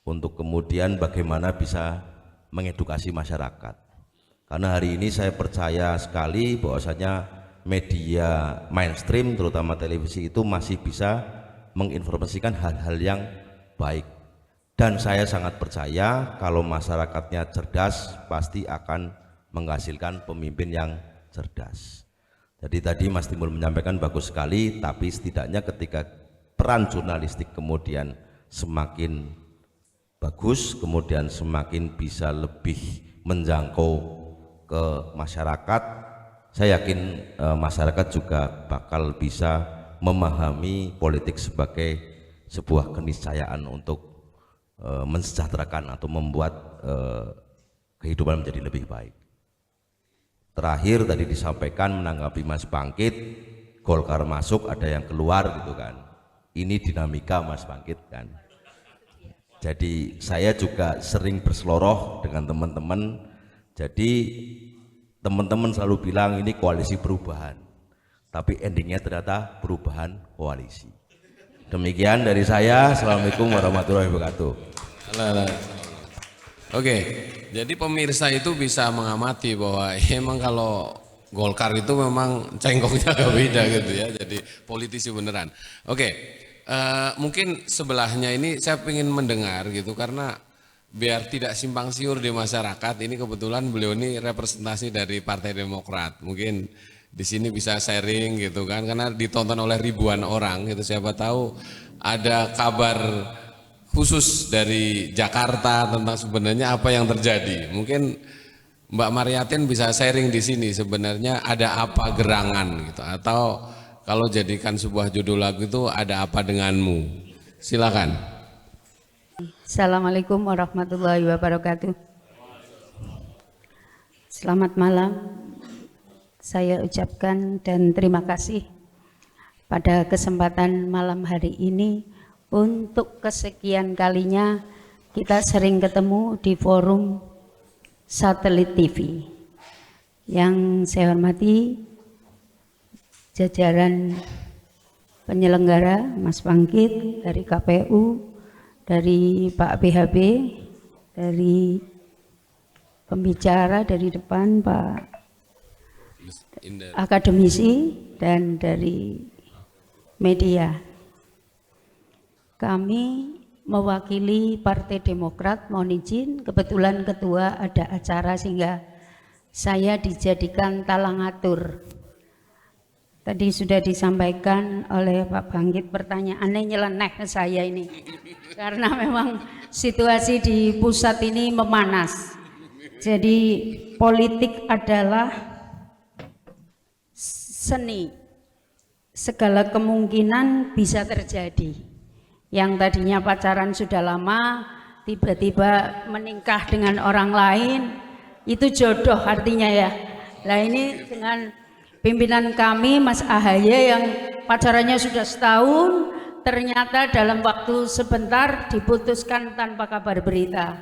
untuk kemudian bagaimana bisa mengedukasi masyarakat, karena hari ini saya percaya sekali bahwasanya media mainstream terutama televisi itu masih bisa menginformasikan hal-hal yang baik, dan saya sangat percaya kalau masyarakatnya cerdas pasti akan menghasilkan pemimpin yang cerdas. Jadi tadi Mas Timbul menyampaikan bagus sekali, tapi setidaknya ketika peran jurnalistik kemudian semakin bagus, kemudian semakin bisa lebih menjangkau ke masyarakat, saya yakin masyarakat juga bakal bisa memahami politik sebagai sebuah keniscayaan untuk mensejahterakan atau membuat kehidupan menjadi lebih baik. Terakhir tadi disampaikan menanggapi Mas Bangkit, Golkar masuk ada yang keluar gitu kan, ini dinamika Mas Bangkit kan. Jadi saya juga sering berseloroh dengan teman-teman, jadi teman-teman selalu bilang ini koalisi perubahan, tapi endingnya ternyata perubahan koalisi. Demikian dari saya, Assalamualaikum warahmatullahi wabarakatuh. Oke, jadi pemirsa itu bisa mengamati bahwa emang kalau Golkar itu memang cengkoknya agak beda gitu ya, jadi politisi beneran. Oke. Mungkin sebelahnya ini saya ingin mendengar gitu, karena biar tidak simpang siur di masyarakat. Ini kebetulan beliau ini representasi dari Partai Demokrat, mungkin di sini bisa sharing gitu kan, karena ditonton oleh ribuan orang gitu. Siapa tahu ada kabar khusus dari Jakarta tentang sebenarnya apa yang terjadi. Mungkin Mbak Mariatin bisa sharing di sini sebenarnya ada apa gerangan gitu, atau kalau jadikan sebuah judul lagu itu ada apa denganmu. Silakan. Assalamualaikum warahmatullahi wabarakatuh. Selamat malam. Saya ucapkan dan terima kasih pada kesempatan malam hari ini. Untuk kesekian kalinya kita sering ketemu di forum Satelit TV. Yang saya hormati jajaran penyelenggara, Mas Bangkit dari KPU, dari Pak BHB, dari pembicara dari depan Pak akademisi, dan dari media. Kami mewakili Partai Demokrat, mohon izin, kebetulan ketua ada acara sehingga saya dijadikan talangatur. Tadi sudah disampaikan oleh Pak Bangkit, pertanyaannya nyeleneh ke saya ini. Karena memang situasi di pusat ini memanas. Jadi politik adalah seni. Segala kemungkinan bisa terjadi. Yang tadinya pacaran sudah lama, tiba-tiba menikah dengan orang lain, itu jodoh artinya ya. Nah ini dengan pimpinan kami Mas AHY yang pacarannya sudah setahun, ternyata dalam waktu sebentar diputuskan tanpa kabar berita.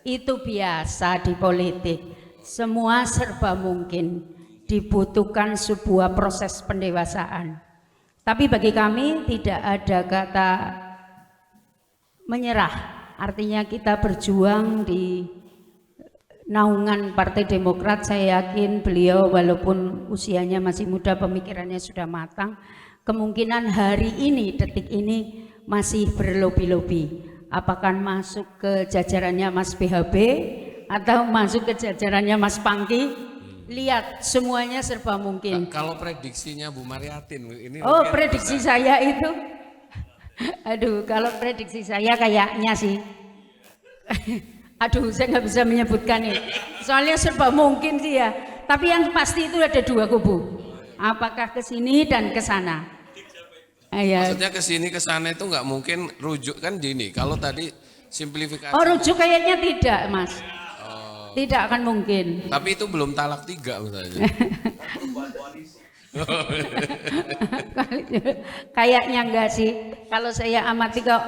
Itu biasa di politik, semua serba mungkin, dibutuhkan sebuah proses pendewasaan. Tapi bagi kami tidak ada kata menyerah, artinya kita berjuang di naungan Partai Demokrat. Saya yakin beliau walaupun usianya masih muda, pemikirannya sudah matang, kemungkinan hari ini, detik ini masih berlobi-lobi. Apakah masuk ke jajarannya Mas BHB atau masuk ke jajarannya Mas Pangki, lihat semuanya serba mungkin. Kalau prediksinya Bu Mariatin ini Oh, prediksi saya itu aduh, kalau prediksi saya kayaknya sih aduh, saya nggak bisa menyebutkan ini. Soalnya serba mungkin sih ya. Tapi yang pasti itu ada dua kubu. Apakah ke sini dan ke sana. Maksudnya ke sini ke sana itu nggak mungkin rujuk kan gini. Kalau tadi simplifikasi. Oh, rujuk kayaknya tidak, Mas. Tidak akan mungkin. Tapi itu belum talak 3 misalnya. Kayaknya enggak sih. Kalau saya amati kok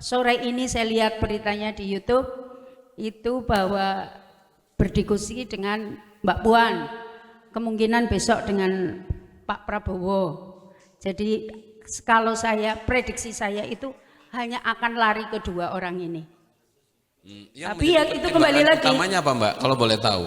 sore ini saya lihat beritanya di YouTube itu bahwa berdiskusi dengan Mbak Puan. Kemungkinan besok dengan Pak Prabowo. Jadi kalau saya prediksi saya itu hanya akan lari kedua orang ini. Tapi ya itu kembali lagi. Utamanya apa Mbak? Kalau boleh tahu.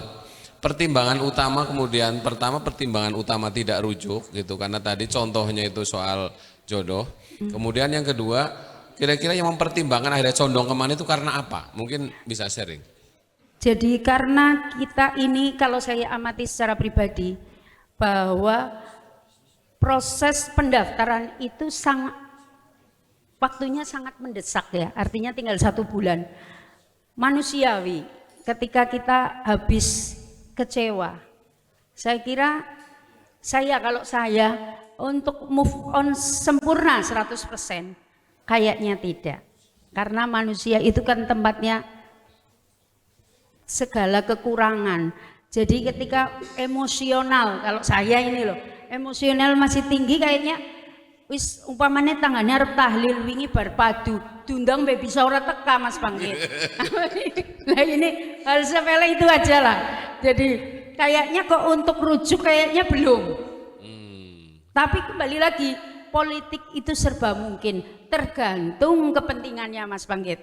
Pertimbangan utama kemudian pertama pertimbangan utama tidak rujuk gitu karena tadi contohnya itu soal jodoh. Kemudian yang kedua kira-kira yang mempertimbangkan akhirnya condong kemana itu karena apa? Mungkin bisa sharing. Jadi karena kita ini kalau saya amati secara pribadi bahwa proses pendaftaran itu waktunya sangat mendesak ya. Artinya tinggal 1 bulan. Manusiawi ketika kita habis kecewa, saya kira kalau saya untuk move on sempurna 100% kayaknya tidak, karena manusia itu kan tempatnya segala kekurangan. Jadi ketika emosional, kalau saya ini loh emosional masih tinggi kayaknya wis umpamane tangannya arep tahlil wingi bar padu diundang mbek bisa ora teka Mas Pangki. Nah ini hal sepele itu aja lah. Jadi kayaknya kok untuk rujuk kayaknya belum. Tapi kembali lagi politik itu serba mungkin tergantung kepentingannya Mas Pangki.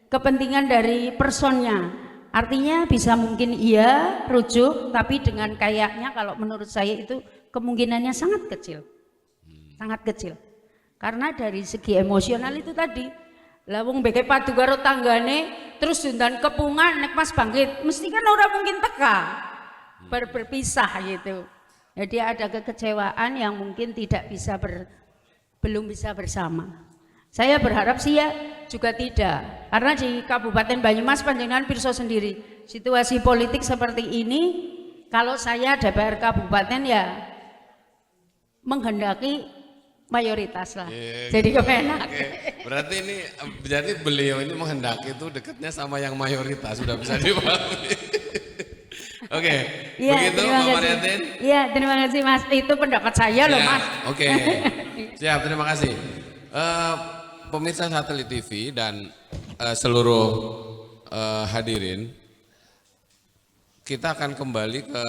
Kepentingan dari personnya. Artinya bisa mungkin iya rujuk tapi dengan kayaknya kalau menurut saya itu kemungkinannya sangat kecil. Sangat kecil. Karena dari segi emosional itu tadi lawung beke padu karo tanggane terus dundan kepungan nek Mas Bangkit mesti kan orang mungkin teka berpisah gitu. Jadi ada kekecewaan yang mungkin belum bisa bersama. Saya berharap sih ya juga tidak. Karena di Kabupaten Banyumas panjenengan pirsa sendiri situasi politik seperti ini kalau saya DPR Kabupaten ya menghendaki mayoritas lah. Jadi kepenak. Berarti beliau ini menghendaki itu dekatnya sama yang mayoritas sudah bisa dipahami. Oke, ya, begitu Mbak Mariatin. Iya, terima kasih Mas. Itu pendapat saya loh Mas. Oke, siap, terima kasih. Pemirsa Satelit TV dan seluruh hadirin, kita akan kembali ke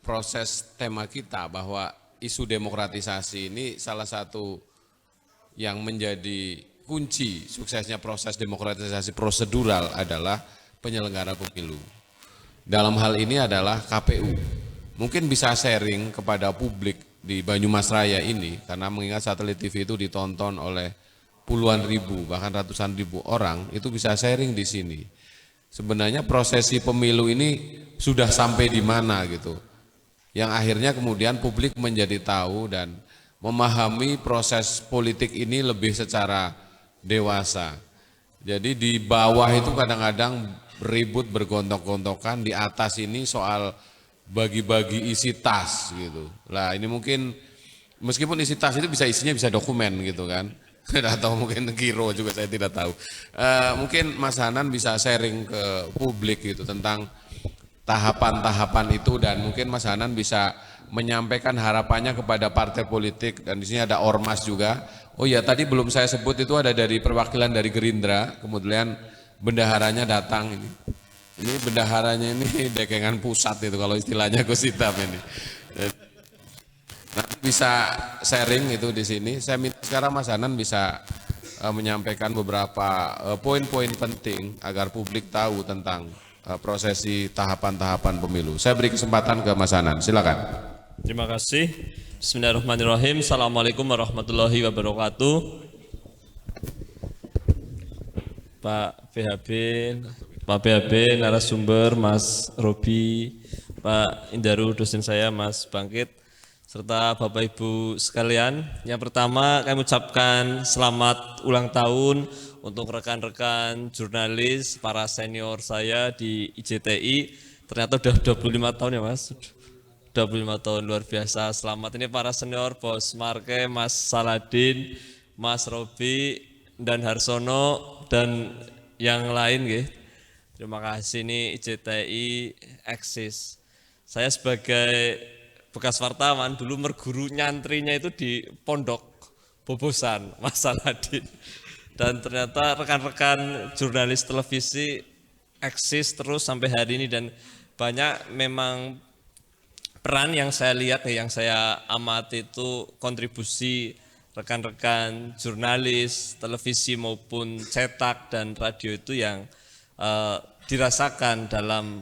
proses tema kita bahwa isu demokratisasi ini salah satu yang menjadi kunci suksesnya proses demokratisasi prosedural adalah penyelenggara pemilu. Dalam hal ini adalah KPU. Mungkin bisa sharing kepada publik di Banyumas Raya ini, karena mengingat Satelit TV itu ditonton oleh puluhan ribu, bahkan ratusan ribu orang, itu bisa sharing di sini. Sebenarnya prosesi pemilu ini sudah sampai di mana gitu. Yang akhirnya kemudian publik menjadi tahu dan memahami proses politik ini lebih secara dewasa. Jadi di bawah itu kadang-kadang ribut bergontok-gontokan, di atas ini soal bagi-bagi isi tas gitu. Lah ini mungkin meskipun isi tas itu isinya bisa dokumen gitu kan. Atau mungkin giro juga saya tidak tahu. Mungkin Mas Hanan bisa sharing ke publik gitu tentang tahapan-tahapan itu dan mungkin Mas Hanan bisa menyampaikan harapannya kepada partai politik dan di sini ada ormas juga. Oh ya tadi belum saya sebut itu ada dari perwakilan dari Gerindra, kemudian bendaharanya datang ini. Ini bendaharanya ini dekengan pusat itu kalau istilahnya Gus Hitam ini. Nanti bisa sharing itu di sini. Saya minta sekarang Mas Hanan bisa menyampaikan beberapa poin-poin penting agar publik tahu tentang prosesi tahapan-tahapan pemilu. Saya beri kesempatan ke Mas Hanan, silakan. Terima kasih. Bismillahirrahmanirrahim. Assalamualaikum warahmatullahi wabarakatuh. Pak BHB, narasumber, Mas Robi, Pak Indaru, dosen saya, Mas Bangkit, serta Bapak Ibu sekalian. Yang pertama kami ucapkan selamat ulang tahun untuk rekan-rekan jurnalis, para senior saya di IJTI. Ternyata udah 25 tahun ya Mas, 25 tahun, luar biasa. Selamat ini para senior, Bos Marke, Mas Saladin, Mas Robi, dan Harsono, dan yang lain gitu. Terima kasih, ini IJTI eksis. Saya sebagai bekas wartawan dulu merguru nyantrinya itu di Pondok Bobosan, Mas Saladin. Dan ternyata rekan-rekan jurnalis televisi eksis terus sampai hari ini, dan banyak memang peran yang saya lihat, yang saya amati itu kontribusi rekan-rekan jurnalis televisi maupun cetak dan radio itu yang dirasakan dalam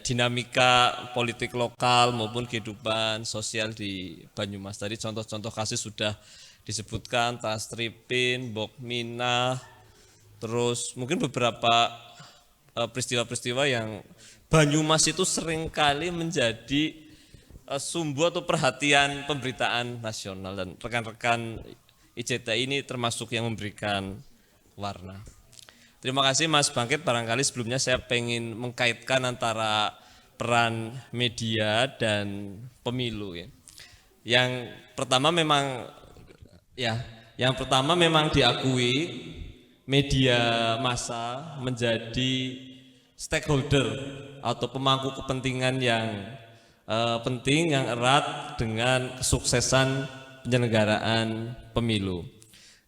dinamika politik lokal maupun kehidupan sosial di Banyumas. Tadi contoh-contoh kasus sudah disebutkan, Tastripin, Bokmina, terus mungkin beberapa peristiwa-peristiwa yang Banyumas itu seringkali menjadi sumbu atau perhatian pemberitaan nasional, dan rekan-rekan IJTI ini termasuk yang memberikan warna. Terima kasih Mas Bangkit. Barangkali sebelumnya saya pengen mengkaitkan antara peran media dan pemilu ya. Yang pertama memang diakui media massa menjadi stakeholder atau pemangku kepentingan yang penting, yang erat dengan kesuksesan penyelenggaraan pemilu.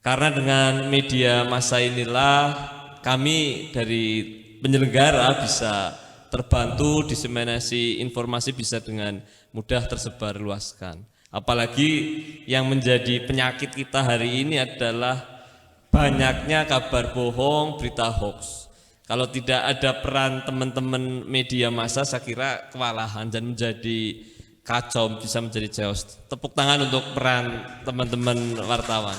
Karena dengan media massa inilah kami dari penyelenggara bisa terbantu, diseminasi informasi bisa dengan mudah tersebar luaskan. Apalagi yang menjadi penyakit kita hari ini adalah banyaknya kabar bohong, berita hoax. Kalau tidak ada peran teman-teman media massa, saya kira kewalahan dan menjadi kacau, bisa menjadi chaos. Tepuk tangan untuk peran teman-teman wartawan.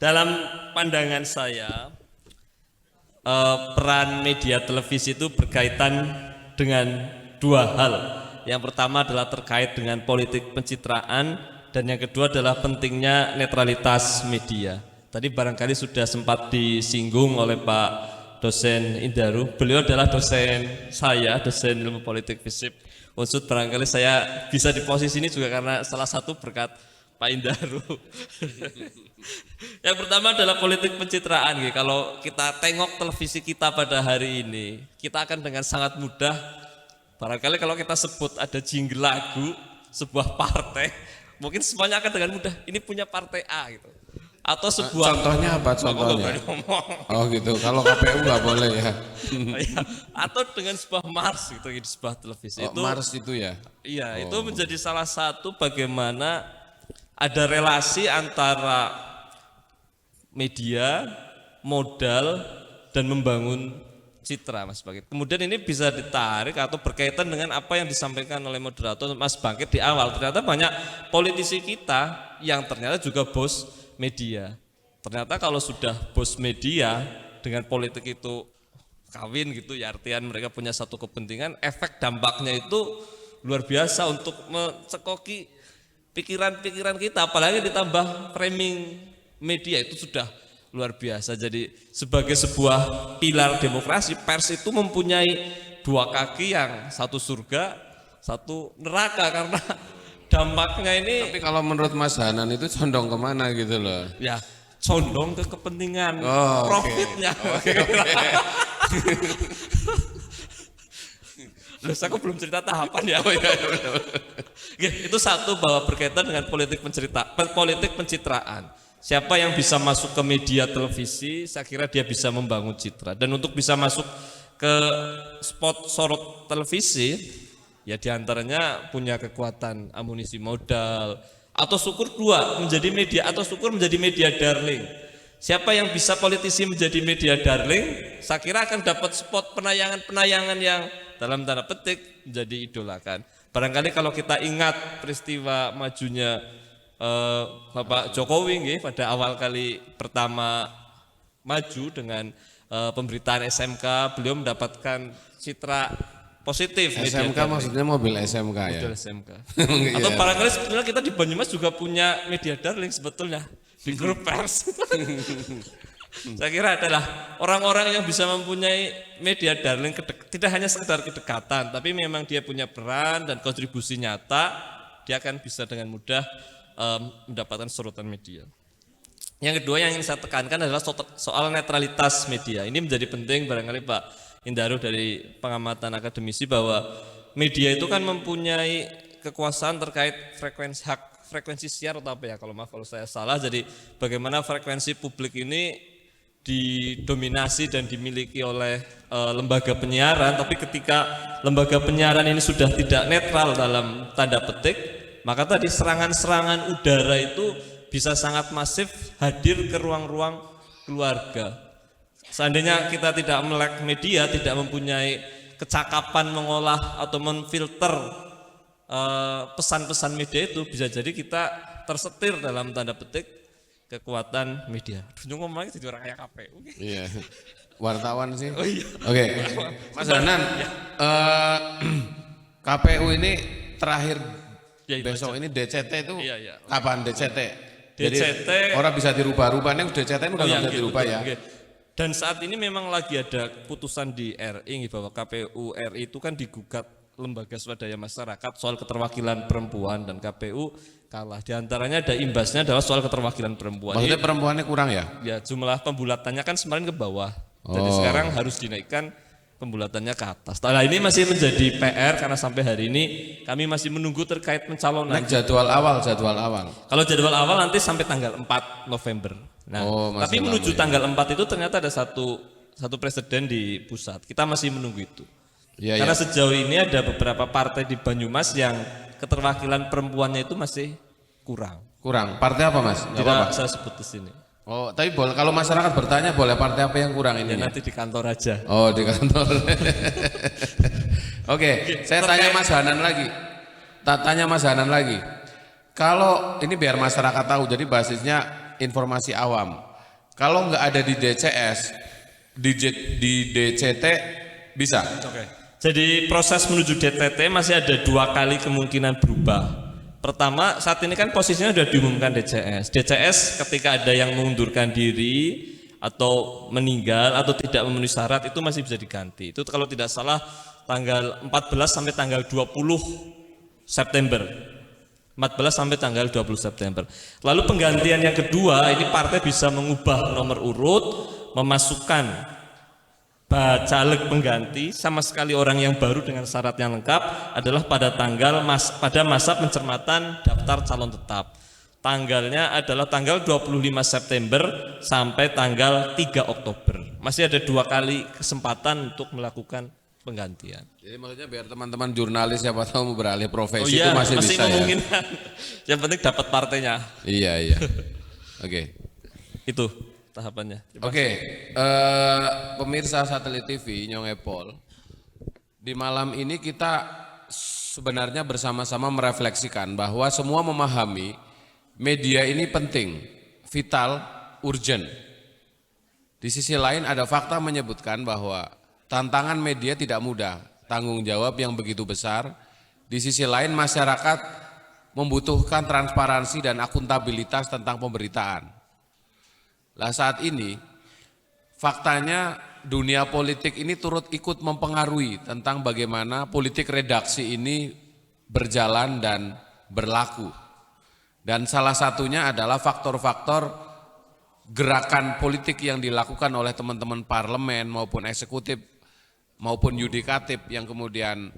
Dalam pandangan saya, peran media televisi itu berkaitan dengan dua hal. Yang pertama adalah terkait dengan politik pencitraan, dan yang kedua adalah pentingnya netralitas media. Tadi barangkali sudah sempat disinggung oleh Pak dosen Indaru. Beliau adalah dosen saya, dosen ilmu politik FISIP Unsud. Barangkali saya bisa di posisi ini juga karena salah satu berkat Pak Indaru. Yang pertama adalah politik pencitraan. Kalau kita tengok televisi kita pada hari ini, kita akan dengan sangat mudah, barangkali kalau kita sebut ada jingle lagu sebuah partai, mungkin semuanya akan dengan mudah, ini punya partai A gitu. Atau sebuah contohnya apa contohnya? Oh gitu. Kalau KPU nggak boleh ya. Atau dengan sebuah mars gitu di sebuah televisi. Oh, itu mars itu ya. Iya, itu menjadi salah satu bagaimana ada relasi antara media, modal, dan membangun citra, Mas Bangkit. Kemudian ini bisa ditarik atau berkaitan dengan apa yang disampaikan oleh moderator Mas Bangkit di awal. Ternyata banyak politisi kita yang ternyata juga bos media. Ternyata kalau sudah bos media dengan politik itu kawin gitu ya, artian mereka punya satu kepentingan, efek dampaknya itu luar biasa untuk mencekoki pikiran-pikiran kita, apalagi ditambah framing media itu sudah luar biasa. Jadi sebagai sebuah pilar demokrasi, pers itu mempunyai dua kaki, yang satu surga, satu neraka, karena dampaknya ini. Tapi kalau menurut Mas Hanan itu condong kemana gitu loh? Ya, condong ke kepentingan profitnya. Loh, aku belum cerita tahapan ya. Itu satu, bahwa berkaitan dengan politik pencitraan. Siapa yang bisa masuk ke media televisi, saya kira dia bisa membangun citra. Dan untuk bisa masuk ke spot sorot televisi, ya diantaranya punya kekuatan amunisi modal, atau syukur dua, menjadi media, atau syukur menjadi media darling. Siapa yang bisa politisi menjadi media darling, saya kira akan dapat spot penayangan-penayangan yang dalam tanda petik menjadi idolakan. Barangkali kalau kita ingat peristiwa majunya Bapak Jokowi pada awal kali pertama maju dengan pemberitaan SMK, beliau mendapatkan citra positif. SMK maksudnya mobil SMK ya? Mobil SMK. Atau barangkali sebetulnya kita di Banyumas juga punya media darling sebetulnya di grup pers. Saya kira adalah orang-orang yang bisa mempunyai media darling tidak hanya sekedar kedekatan, tapi memang dia punya peran dan kontribusi nyata, dia akan bisa dengan mudah mendapatkan sorotan media. Yang kedua yang ingin saya tekankan adalah soal netralitas media. Ini menjadi penting barangkali Pak Indaru dari pengamatan akademisi bahwa media itu kan mempunyai kekuasaan terkait frekuensi siar atau apa ya, kalau maaf kalau saya salah. Jadi bagaimana frekuensi publik ini didominasi dan dimiliki oleh lembaga penyiaran, tapi ketika lembaga penyiaran ini sudah tidak netral dalam tanda petik, maka tadi serangan-serangan udara itu bisa sangat masif hadir ke ruang-ruang keluarga. Seandainya kita tidak melek media, tidak mempunyai kecakapan mengolah atau menfilter pesan-pesan media itu, bisa jadi kita tersetir dalam tanda petik kekuatan media. Duh, ngomongnya jadi orang kayak KPU. Iya. Wartawan sih. Oh iya. Oke. Mas Hanan, KPU ini terakhir besok ini DCT itu kapan DCT? Jadi orang bisa dirubah-rubah, nih DCT itu udah bisa dirubah ya. Dan saat ini memang lagi ada putusan di RI bahwa KPU RI itu kan digugat lembaga swadaya masyarakat soal keterwakilan perempuan, dan KPU kalah. Di antaranya ada imbasnya adalah soal keterwakilan perempuan. Maksudnya perempuannya kurang ya? Ya, jumlah pembulatannya kan kemarin ke bawah. Jadi sekarang harus dinaikkan pembulatannya ke atas. Nah, ini masih menjadi PR karena sampai hari ini kami masih menunggu terkait pencalonan. Jadwal awal. Kalau jadwal awal nanti sampai tanggal 4 November. Nah, tapi menuju tanggal 4 itu ternyata ada satu presiden di pusat. Kita masih menunggu itu. Karena sejauh ini ada beberapa partai di Banyumas yang keterwakilan perempuannya itu masih kurang. Kurang. Partai apa, Mas? Tidak saya sebut di sini. Oh, tapi boleh, kalau masyarakat bertanya boleh partai apa yang kurang ini? Ya, nanti di kantor aja. Oh, di kantor. Oke, saya tanya Mas Hanan lagi. Tanya Mas Hanan lagi. Kalau ini biar masyarakat tahu, jadi basisnya informasi awam. Kalau nggak ada di DCS, di DCT bisa. Oke. Jadi proses menuju DTT masih ada 2 kali kemungkinan berubah. Pertama, saat ini kan posisinya sudah diumumkan DCS. DCS ketika ada yang mengundurkan diri atau meninggal atau tidak memenuhi syarat itu masih bisa diganti. Itu kalau tidak salah tanggal 14 sampai tanggal 20 September. 14 sampai tanggal 20 September. Lalu penggantian yang kedua, ini partai bisa mengubah nomor urut, memasukkan caleg pengganti, sama sekali orang yang baru dengan syarat yang lengkap adalah pada pada masa pencermatan daftar calon tetap. Tanggalnya adalah tanggal 25 September sampai tanggal 3 Oktober. Masih ada 2 kali kesempatan untuk melakukan penggantian. Jadi maksudnya biar teman-teman jurnalis siapa tahu mau beralih profesi itu masih bisa memungkinkan. Yang penting dapat partainya. Iya. Oke. Itu tahapannya. Oke, pemirsa Satelit TV Nyong Epol, di malam ini kita sebenarnya bersama-sama merefleksikan bahwa semua memahami media ini penting, vital, urgent. Di sisi lain ada fakta menyebutkan bahwa tantangan media tidak mudah, tanggung jawab yang begitu besar. Di sisi lain masyarakat membutuhkan transparansi dan akuntabilitas tentang pemberitaan. Lah saat ini faktanya dunia politik ini turut ikut mempengaruhi tentang bagaimana politik redaksi ini berjalan dan berlaku. Dan salah satunya adalah faktor-faktor gerakan politik yang dilakukan oleh teman-teman parlemen maupun eksekutif maupun yudikatif yang kemudian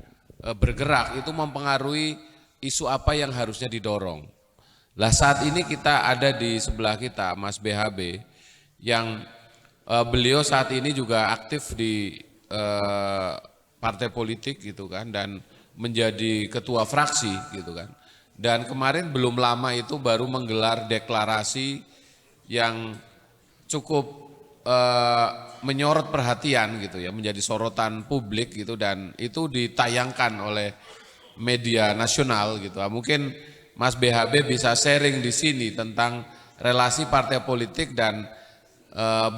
bergerak itu mempengaruhi isu apa yang harusnya didorong. Lah saat ini kita ada di sebelah kita Mas BHB yang beliau saat ini juga aktif di partai politik gitu kan, dan menjadi ketua fraksi gitu kan. Dan kemarin belum lama itu baru menggelar deklarasi yang cukup menyorot perhatian gitu ya, menjadi sorotan publik gitu, dan itu ditayangkan oleh media nasional gitu. Mungkin Mas BHB bisa sharing di sini tentang relasi partai politik dan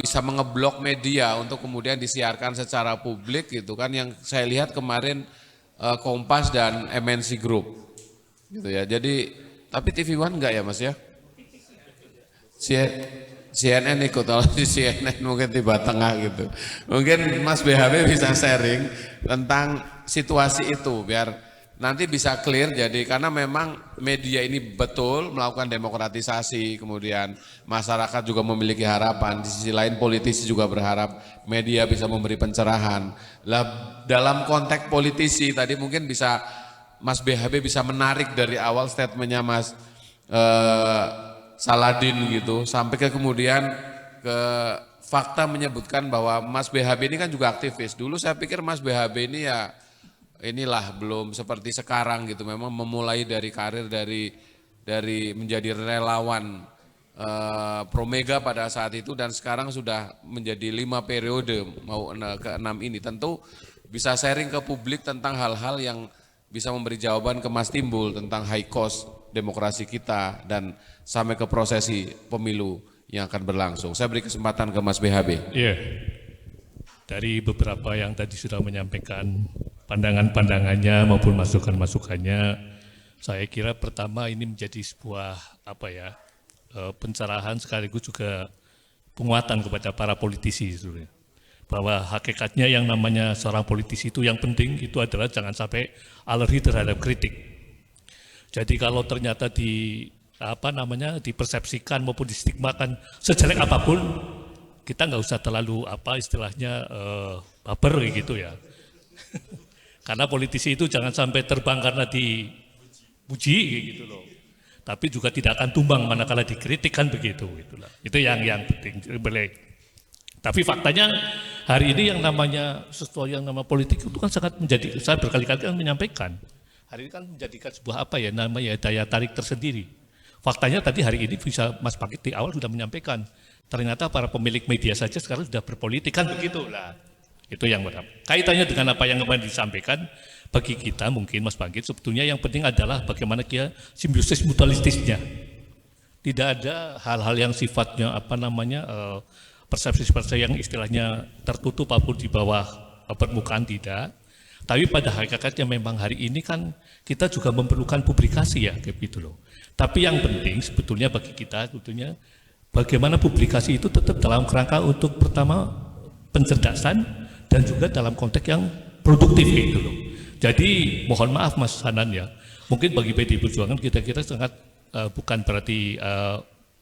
bisa mengeblok media untuk kemudian disiarkan secara publik gitu kan, yang saya lihat kemarin Kompas dan MNC Group gitu ya. Jadi tapi TV One enggak ya Mas ya? CNN ikut, kalau di CNN mungkin tiba tengah gitu. Mungkin Mas BHB bisa sharing tentang situasi itu biar nanti bisa clear. Jadi karena memang media ini betul melakukan demokratisasi, kemudian masyarakat juga memiliki harapan, di sisi lain politisi juga berharap media bisa memberi pencerahan. Lah dalam konteks politisi tadi mungkin bisa Mas BHB bisa menarik dari awal statementnya Mas Saladin gitu sampai ke kemudian ke fakta menyebutkan bahwa Mas BHB ini kan juga aktivis. Dulu saya pikir Mas BHB ini ya inilah belum seperti sekarang gitu, memang memulai dari karir dari menjadi relawan Promega pada saat itu dan sekarang sudah menjadi 5 periode mau ke-6 ini. Tentu bisa sharing ke publik tentang hal-hal yang bisa memberi jawaban ke Mas Timbul tentang high cost demokrasi kita dan sampai ke prosesi pemilu yang akan berlangsung. Saya beri kesempatan ke Mas BHB. Iya, dari beberapa yang tadi sudah menyampaikan pandangan-pandangannya maupun masukan-masukannya, saya kira pertama ini menjadi sebuah pencerahan sekaligus juga penguatan kepada para politisi sebenarnya. Bahwa hakikatnya yang namanya seorang politisi itu yang penting itu adalah jangan sampai alergi terhadap kritik. Jadi kalau ternyata dipersepsikan maupun distigmakan sejelek apapun, kita nggak usah terlalu baper gitu ya. Karena politisi itu jangan sampai terbang karena dipuji gitu loh. Tapi juga tidak akan tumbang manakala dikritik kan begitu itulah. Itu yang penting boleh. Tapi faktanya hari ini yang namanya sesuatu yang nama politik itu kan sangat menjadi, saya berkali-kali kan menyampaikan. Hari ini kan menjadikan sebuah namanya daya tarik tersendiri. Faktanya tadi hari ini bisa Mas Bangkit di awal sudah menyampaikan, ternyata para pemilik media saja sekarang sudah berpolitik kan begitu lah. Itu yang benar. Kaitannya dengan apa yang kemarin disampaikan, bagi kita mungkin Mas Bangkit sebetulnya yang penting adalah bagaimana dia simbiosis mutualistisnya. Tidak ada hal-hal yang sifatnya persepsi-persepsi yang istilahnya tertutup apapun di bawah permukaan tidak. Tapi pada hakikatnya memang hari ini kan kita juga memerlukan publikasi ya kayak gitu loh. Tapi yang penting sebetulnya bagi kita sebetulnya bagaimana publikasi itu tetap dalam kerangka untuk pertama pencerdasan dan juga dalam konteks yang produktif gitu loh. Jadi mohon maaf Mas Hanan ya, mungkin bagi PDI Perjuangan kita sangat bukan berarti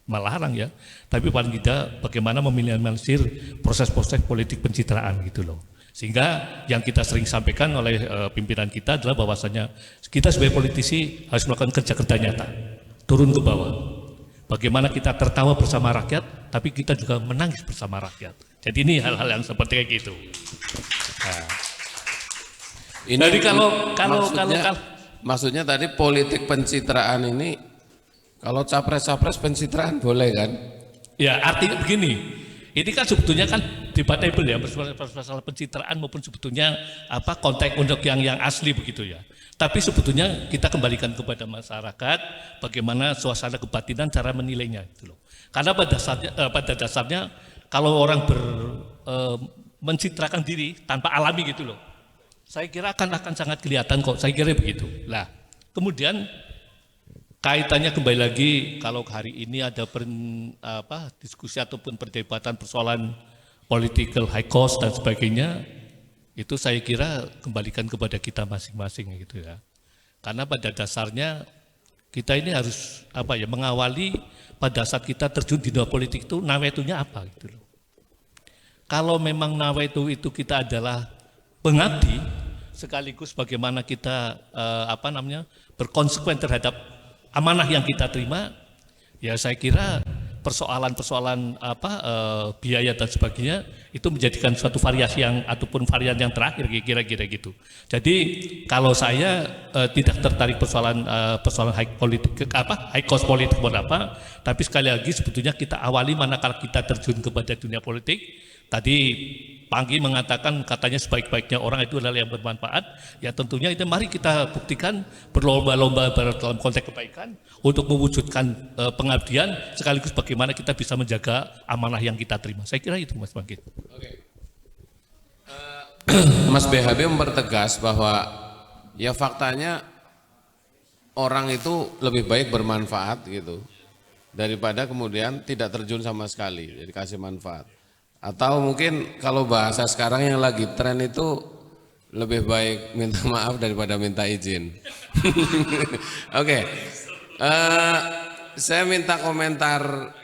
melarang ya, tapi paling tidak bagaimana meminimalisir proses-proses politik pencitraan gitu loh. Sehingga yang kita sering sampaikan oleh pimpinan kita adalah bahwasanya kita sebagai politisi harus melakukan kerja-kerja nyata, turun ke bawah. Bagaimana kita tertawa bersama rakyat, tapi kita juga menangis bersama rakyat. Jadi ini hal-hal yang seperti kayak gitu. Nah. Jadi maksudnya tadi politik pencitraan ini, kalau capres-capres pencitraan boleh kan? Ya artinya begini, ini kan sebetulnya kan debatable ya masalah pencitraan maupun sebetulnya konteks untuk yang asli begitu ya. Tapi sebetulnya kita kembalikan kepada masyarakat bagaimana suasana kebatinan cara menilainya gitu loh. Karena pada dasarnya kalau orang mencitrakan diri tanpa alami gitu loh, saya kira akan sangat kelihatan kok, saya kira begitu. Nah, kemudian kaitannya kembali lagi kalau hari ini ada diskusi ataupun perdebatan persoalan political high cost dan sebagainya, itu saya kira kembalikan kepada kita masing-masing gitu ya. Karena pada dasarnya kita ini harus mengawali pada saat kita terjun di dunia politik itu nawetunya apa gitu loh. Kalau memang nawetu itu kita adalah pengabdi, sekaligus bagaimana kita berkonsekuen terhadap amanah yang kita terima, ya saya kira persoalan-persoalan biaya dan sebagainya itu menjadikan suatu variasi ataupun varian yang terakhir kira-kira gitu. Jadi kalau saya tidak tertarik persoalan high cost politik tapi sekali lagi sebetulnya kita awali manakala kita terjun kepada dunia politik. Tadi Panggi mengatakan katanya sebaik-baiknya orang itu adalah yang bermanfaat, ya tentunya itu mari kita buktikan berlomba-lomba dalam konteks kebaikan untuk mewujudkan pengabdian sekaligus bagaimana kita bisa menjaga amanah yang kita terima. Saya kira itu Mas Bangkit. Oke. Mas BHB mempertegas bahwa ya faktanya orang itu lebih baik bermanfaat gitu daripada kemudian tidak terjun sama sekali, jadi kasih manfaat. Atau mungkin kalau bahasa sekarang yang lagi tren itu lebih baik minta maaf daripada minta izin. Oke. Saya minta komentar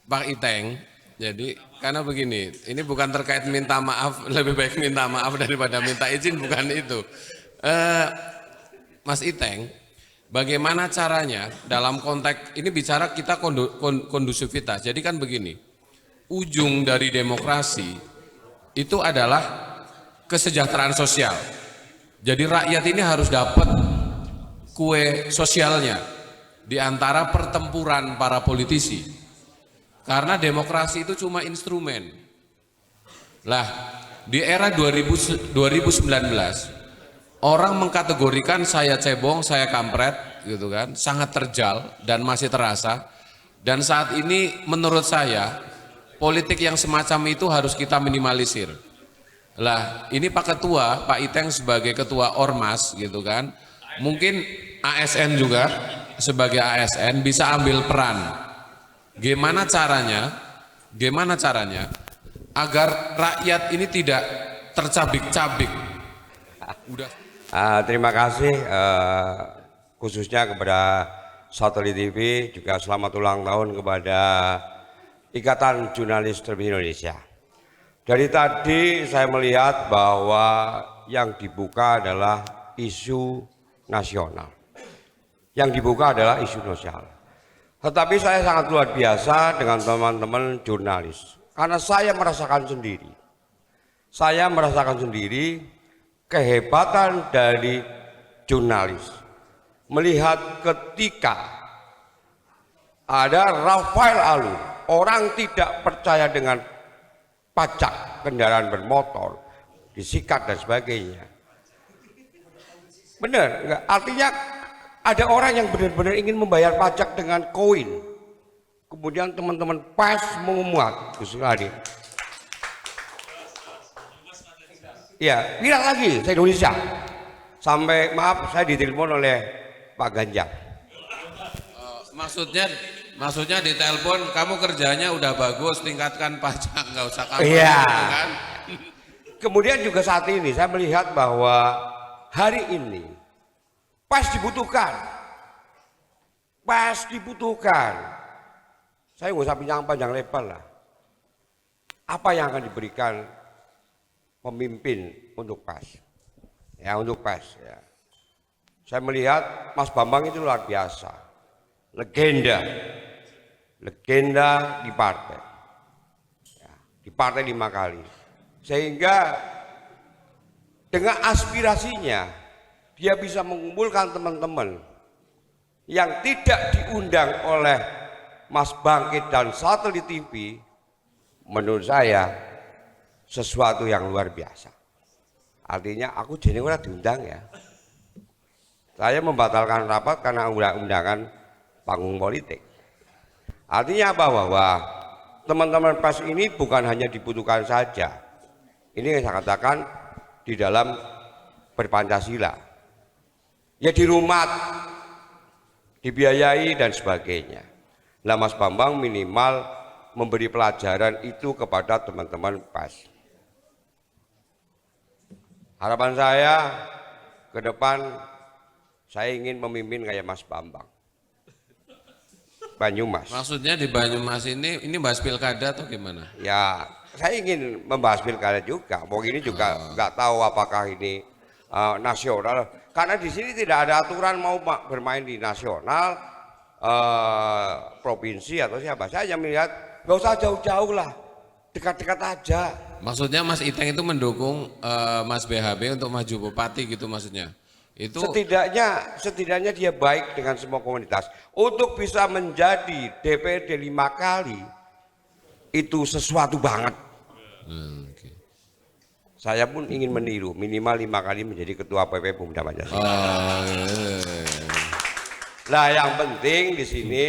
Pak Iteng. Jadi karena begini, ini bukan terkait minta maaf, lebih baik minta maaf daripada minta izin, bukan itu. Mas Iteng, bagaimana caranya dalam konteks ini bicara kita kondusivitas. Jadi kan begini. Ujung dari demokrasi itu adalah kesejahteraan sosial. Jadi rakyat ini harus dapat kue sosialnya di antara pertempuran para politisi. Karena demokrasi itu cuma instrumen. Lah, di era 2019 orang mengkategorikan saya cebong, saya kampret gitu kan, sangat terjal dan masih terasa. Dan saat ini menurut saya politik yang semacam itu harus kita minimalisir. Lah, ini Pak Ketua, Pak Iteng sebagai Ketua Ormas gitu kan, mungkin ASN juga sebagai ASN bisa ambil peran. Gimana caranya agar rakyat ini tidak tercabik-cabik. Terima kasih khususnya kepada Satelit TV, juga selamat ulang tahun kepada Ikatan Jurnalis Televisi Indonesia. Dari tadi saya melihat bahwa yang dibuka adalah isu nasional. Yang dibuka adalah isu sosial. Tetapi saya sangat luar biasa dengan teman-teman jurnalis. Karena saya merasakan sendiri. Saya merasakan sendiri kehebatan dari jurnalis. Melihat ketika ada Rafael Alun, orang tidak percaya dengan pajak kendaraan bermotor, disikat dan sebagainya. Benar, enggak? Artinya ada orang yang benar-benar ingin membayar pajak dengan koin. Kemudian teman-teman pers menguat, Gus Hadi. Ya, viral lagi, saya Indonesia. Sampai maaf, saya ditelepon oleh Pak Ganjar. Maksudnya ditelepon, kamu kerjanya udah bagus, tingkatkan pajak, nggak usah kamu. Iya. Kan? Kemudian juga saat ini saya melihat bahwa hari ini pas dibutuhkan. Saya nggak usah panjang lebar lah. Apa yang akan diberikan pemimpin untuk PAS? Ya, untuk PAS. Ya. Saya melihat Mas Bambang itu luar biasa, legenda di partai, ya, di partai 5 kali, sehingga dengan aspirasinya dia bisa mengumpulkan teman-teman yang tidak diundang oleh Mas Bangkit dan Satelit TV. Menurut saya sesuatu yang luar biasa. Artinya aku jadi ora diundang ya. Saya membatalkan rapat karena undangan panggung politik. Artinya apa? Bahwa teman-teman PAS ini bukan hanya dibutuhkan saja. Ini saya katakan di dalam berpancasila. Ya di rumah, dibiayai dan sebagainya. Nah, Mas Bambang minimal memberi pelajaran itu kepada teman-teman PAS. Harapan saya ke depan, saya ingin memimpin kayak Mas Bambang. Banyumas. Maksudnya di Banyumas ini bahas pilkada atau gimana? Ya, saya ingin membahas pilkada juga. Mau ini juga nggak tahu apakah ini nasional. Karena di sini tidak ada aturan mau bermain di nasional, provinsi atau siapa. Saya hanya melihat nggak usah jauh-jauh lah, dekat-dekat aja. Maksudnya Mas Iteng itu mendukung Mas BHB untuk maju bupati gitu maksudnya? Itu setidaknya dia baik dengan semua komunitas. Untuk bisa menjadi DPRD 5 kali itu sesuatu banget. Okay. Saya pun ingin meniru minimal 5 kali menjadi ketua PP Pemuda Pancasila. Nah, yang penting di sini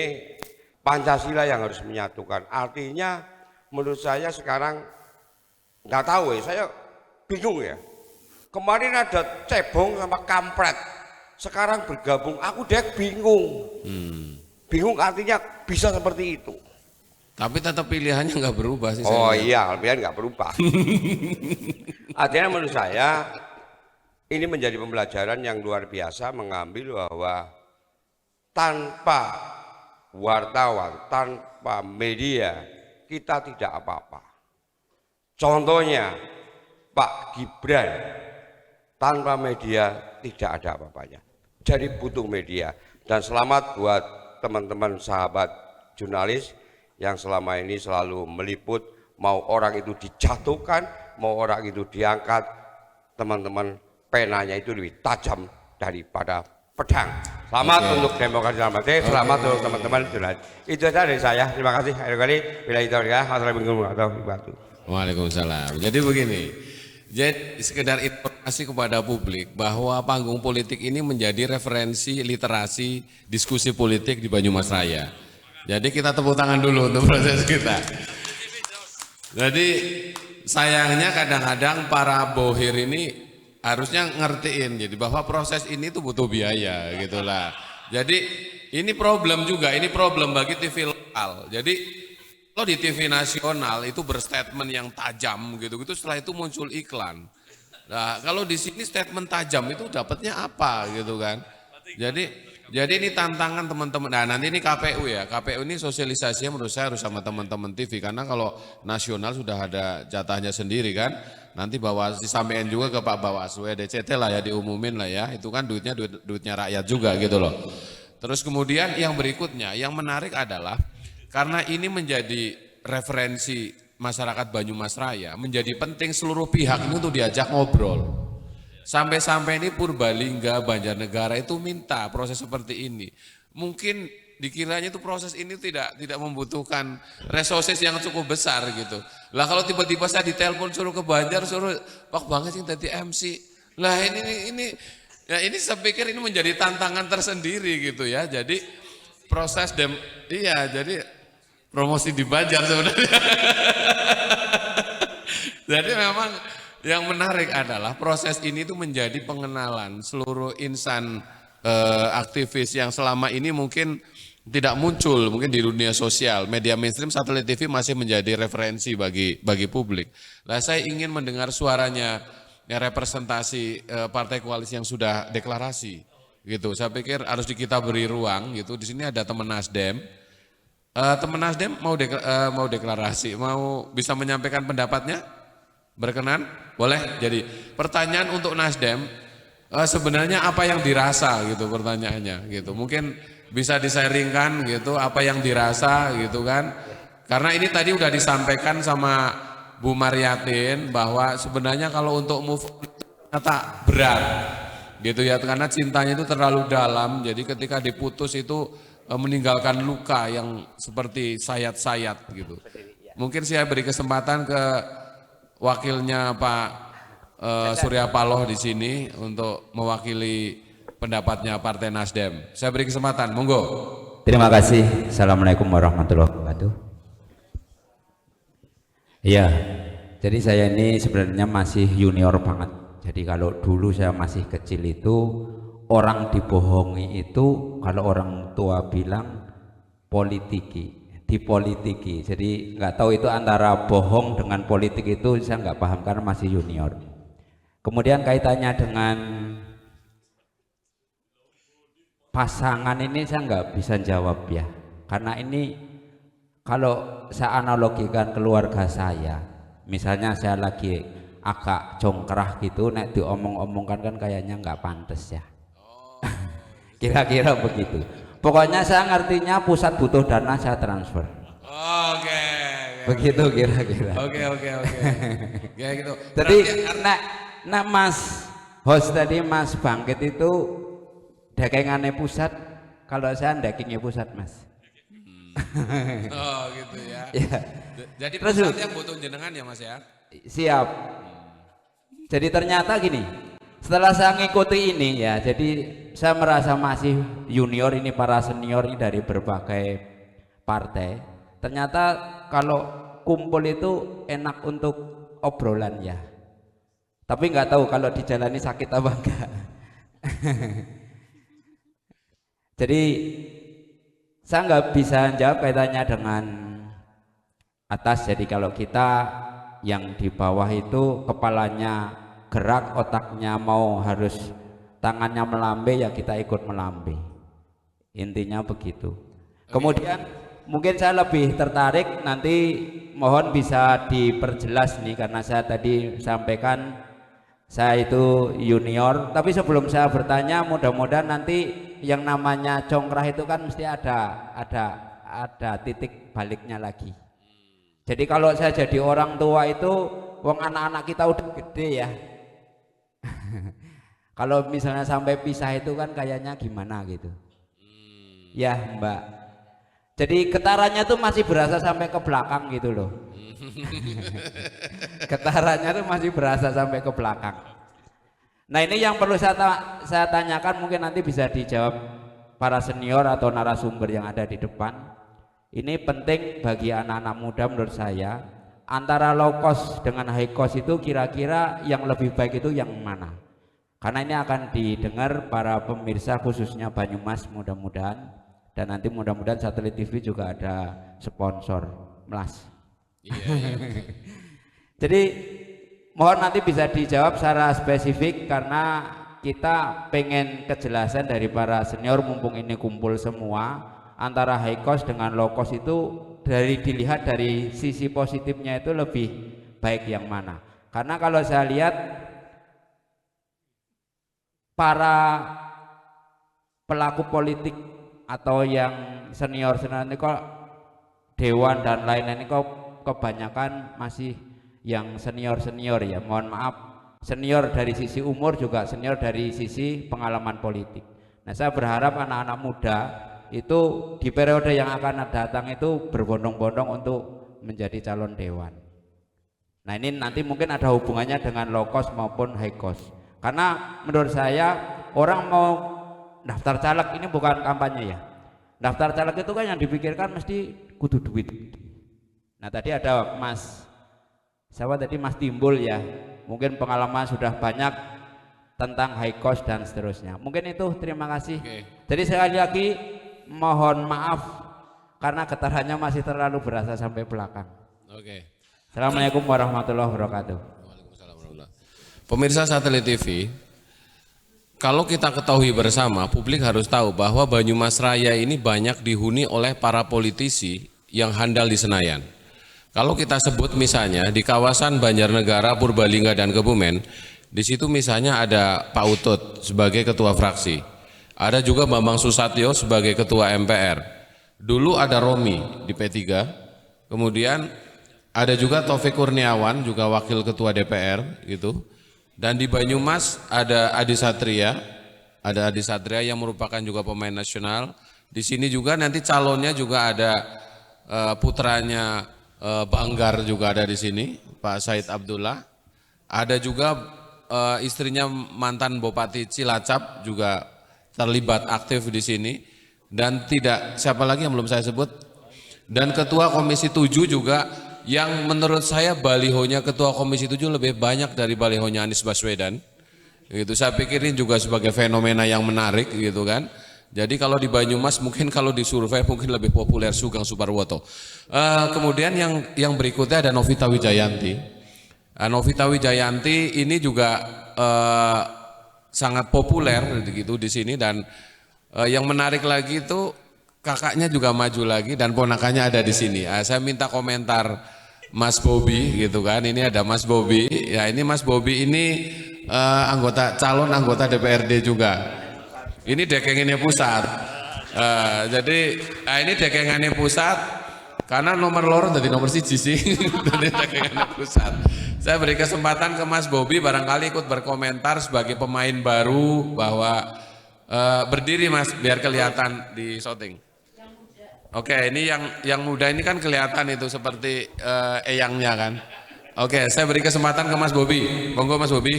Pancasila yang harus menyatukan. Artinya menurut saya sekarang nggak tahu ya, saya bingung ya. Kemarin ada cebong sama kampret, sekarang bergabung. Aku dek bingung. Bingung artinya bisa seperti itu. Tapi tetap pilihannya nggak berubah sih. Oh iya, pilihan nggak berubah. Artinya menurut saya ini menjadi pembelajaran yang luar biasa, mengambil bahwa tanpa wartawan, tanpa media kita tidak apa-apa. Contohnya Pak Gibran, tanpa media tidak ada apa-apanya. Jadi butuh media. Dan selamat buat teman-teman sahabat jurnalis yang selama ini selalu meliput, mau orang itu dijatuhkan, mau orang itu diangkat, teman-teman penanya itu lebih tajam daripada pedang. Selamat untuk demokrasi dalam bangsa, selamat untuk teman-teman jurnalis. Itu saja dari saya, terima kasih. Bila itu ya, wassalamualaikum warahmatullahi wabarakatuh. Waalaikumsalam. Jadi begini, jadi sekedar informasi kepada publik bahwa panggung politik ini menjadi referensi literasi diskusi politik di Banyumas Raya. Jadi kita tepuk tangan dulu untuk proses kita. Jadi sayangnya kadang-kadang para bohir ini harusnya ngertiin jadi bahwa proses ini tuh butuh biaya gitulah. Jadi ini problem juga, ini problem bagi TV lokal. Jadi kalau di TV nasional itu berstatement yang tajam gitu-gitu, setelah itu muncul iklan. Nah, kalau di sini statement tajam itu dapatnya apa gitu kan? Jadi ini tantangan teman-teman. Nah, nanti ini KPU ya. KPU ini sosialisasinya menurut saya harus sama teman-teman TV karena kalau nasional sudah ada jatahnya sendiri kan. Nanti disampaikan juga ke Pak Bawaslu, DCT lah ya, diumumin lah ya. Itu kan duitnya rakyat juga gitu loh. Terus kemudian yang berikutnya, yang menarik adalah karena ini menjadi referensi masyarakat Banyumas Raya, menjadi penting seluruh pihak ini untuk diajak ngobrol. Sampai-sampai ini Purbalingga, Banjarnegara itu minta proses seperti ini. Mungkin dikiranya itu proses ini tidak membutuhkan resources yang cukup besar gitu. Lah kalau tiba-tiba saya ditelepon suruh ke Banjar, suruh Pak banget sih tadi MC. Lah ini saya pikir ini menjadi tantangan tersendiri gitu ya. Jadi proses jadi promosi di Banjar sebenarnya. Jadi memang yang menarik adalah proses ini tuh menjadi pengenalan seluruh insan aktivis yang selama ini mungkin tidak muncul mungkin di dunia sosial. Media mainstream, satelit TV masih menjadi referensi bagi publik. Nah, saya ingin mendengar suaranya ya, representasi partai koalisi yang sudah deklarasi gitu. Saya pikir harus kita beri ruang gitu. Di sini ada teman Nasdem. Teman Nasdem mau deklarasi, mau bisa menyampaikan pendapatnya? Berkenan? Boleh? Jadi pertanyaan untuk Nasdem, sebenarnya apa yang dirasa gitu pertanyaannya gitu. Mungkin bisa di-sharingkan gitu apa yang dirasa gitu kan. Karena ini tadi udah disampaikan sama Bu Maryatin bahwa sebenarnya kalau untuk move on ternyata berat gitu ya, karena cintanya itu terlalu dalam. Jadi ketika diputus itu meninggalkan luka yang seperti sayat-sayat gitu. Mungkin saya beri kesempatan ke wakilnya Pak Surya Paloh di sini untuk mewakili pendapatnya Partai Nasdem. Saya beri kesempatan, monggo. Terima kasih. Assalamualaikum warahmatullahi wabarakatuh. Iya, jadi saya ini sebenarnya masih junior banget. Jadi kalau dulu saya masih kecil itu orang dibohongi itu kalau orang tua bilang dipolitiki. Jadi nggak tahu itu antara bohong dengan politik itu saya nggak paham karena masih junior. Kemudian kaitannya dengan pasangan ini saya nggak bisa jawab ya, karena ini kalau saya analogikan keluarga saya, misalnya saya lagi agak congkrah gitu, nek diomong-omongkan kan kayaknya nggak pantas ya. Kira-kira begitu. Pokoknya saya ngertinya pusat butuh dana saya transfer. Oke. Begitu kira-kira. Oke. Kayak gitu. Jadi nek Mas host tadi Mas Bangkit itu dagangannya pusat, kalau saya dagingnya pusat Mas. Oh gitu ya. Ya. Jadi terus, pusat yang butuh jenengan ya Mas ya. Siap. Jadi ternyata gini, setelah saya ngikuti ini ya, jadi saya merasa masih junior, ini para senior ini dari berbagai partai. Ternyata kalau kumpul itu enak untuk obrolan ya. Tapi nggak tahu kalau dijalani sakit apa enggak. Jadi saya nggak bisa jawab kaitannya dengan atas. Jadi kalau kita yang di bawah itu kepalanya gerak, otaknya mau harus tangannya melambe, ya kita ikut melambe. Intinya begitu. Kemudian mungkin saya lebih tertarik, nanti mohon bisa diperjelas nih, karena saya tadi sampaikan saya itu junior. Tapi sebelum saya bertanya, mudah-mudahan nanti yang namanya congkrah itu kan mesti ada titik baliknya lagi. Jadi kalau saya jadi orang tua itu, wong anak-anak kita udah gede ya. Kalau misalnya sampai pisah itu kan kayaknya gimana gitu. Ya Mbak. Jadi getarannya tuh masih berasa sampai ke belakang gitu loh. Getarannya tuh masih berasa sampai ke belakang. Nah ini yang perlu saya tanyakan, mungkin nanti bisa dijawab para senior atau narasumber yang ada di depan. Ini penting bagi anak-anak muda menurut saya. Antara low cost dengan high cost itu kira-kira yang lebih baik itu yang mana? Karena ini akan didengar para pemirsa khususnya Banyumas mudah-mudahan, dan nanti mudah-mudahan Satelit TV juga ada sponsor melas. Jadi mohon nanti bisa dijawab secara spesifik, karena kita pengen kejelasan dari para senior mumpung ini kumpul semua. Antara high cost dengan low cost itu dilihat dari sisi positifnya itu lebih baik yang mana? Karena kalau saya lihat para pelaku politik atau yang senior ini kok dewan dan lain-lain ini kok kebanyakan masih yang senior ya. Mohon maaf, senior dari sisi umur juga senior dari sisi pengalaman politik. Nah saya berharap anak-anak muda itu di periode yang akan datang itu berbondong-bondong untuk menjadi calon dewan. Nah ini nanti mungkin ada hubungannya dengan low cost maupun high cost. Karena menurut saya orang mau daftar caleg ini bukan kampanye ya. Daftar caleg itu kan yang dipikirkan mesti kudu duit. Nah tadi ada Mas Timbul ya, mungkin pengalaman sudah banyak tentang high cost dan seterusnya. Mungkin itu, terima kasih. Jadi sekali lagi mohon maaf karena getarannya masih terlalu berasa sampai belakang. Assalamualaikum warahmatullahi wabarakatuh. Pemirsa Satelit TV, kalau kita ketahui bersama, publik harus tahu bahwa Banyumas Raya ini banyak dihuni oleh para politisi yang handal di Senayan. Kalau kita sebut misalnya di kawasan Banjarnegara, Purbalingga dan Kebumen, di situ misalnya ada Pak Utut sebagai ketua fraksi. Ada juga Bambang Susatyo sebagai ketua MPR. Dulu ada Romi di P3. Kemudian ada juga Taufik Kurniawan juga wakil ketua DPR gitu. Dan di Banyumas ada Adi Satria. Ada Adi Satria yang merupakan juga pemain nasional. Di sini juga nanti calonnya juga ada putranya Banggar juga ada di sini, Pak Said Abdullah. Ada juga istrinya mantan Bupati Cilacap juga terlibat aktif di sini, dan tidak siapa lagi yang belum saya sebut, dan ketua Komisi 7 juga yang menurut saya balihonya ketua Komisi 7 lebih banyak dari balihonya Anies Baswedan gitu. Saya pikir ini juga sebagai fenomena yang menarik gitu kan. Jadi kalau di Banyumas mungkin kalau disurvei mungkin lebih populer Sugeng Suparwoto. Kemudian yang berikutnya ada Novita Wijayanti. Novita Wijayanti ini juga sangat populer gitu di sini, dan yang menarik lagi itu kakaknya juga maju lagi dan ponakannya ada di sini. Saya minta komentar Mas Bobi gitu kan. Ini ada Mas Bobi. Ya ini Mas Bobi ini calon anggota DPRD juga. Ini dekengannya pusat. Jadi ini dekengannya pusat karena nomor loro dari nomor siji sih. Jadi dekengannya pusat. Saya beri kesempatan ke Mas Bobi barangkali ikut berkomentar sebagai pemain baru, bahwa berdiri Mas biar kelihatan di shooting. Oke, ini yang muda ini kan kelihatan itu seperti eyangnya kan. Oke, saya beri kesempatan ke Mas Bobi. Monggo Mas Bobi.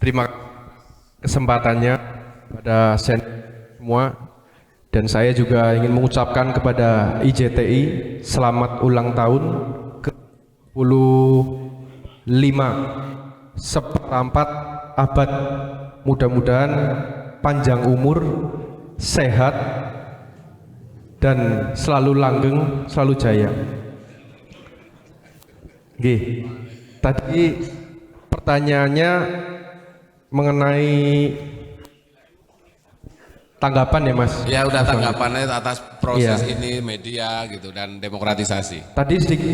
Terima kasih kesempatannya pada semua, dan saya juga ingin mengucapkan kepada IJTI selamat ulang tahun ke-25 seperempat abad. Mudah-mudahan panjang umur, sehat, dan selalu langgeng, selalu jaya. Oke, tadi pertanyaannya mengenai tanggapan ya Mas? Ya udah tanggapannya atas proses Iya. ini media gitu dan demokratisasi. Tadi sedikit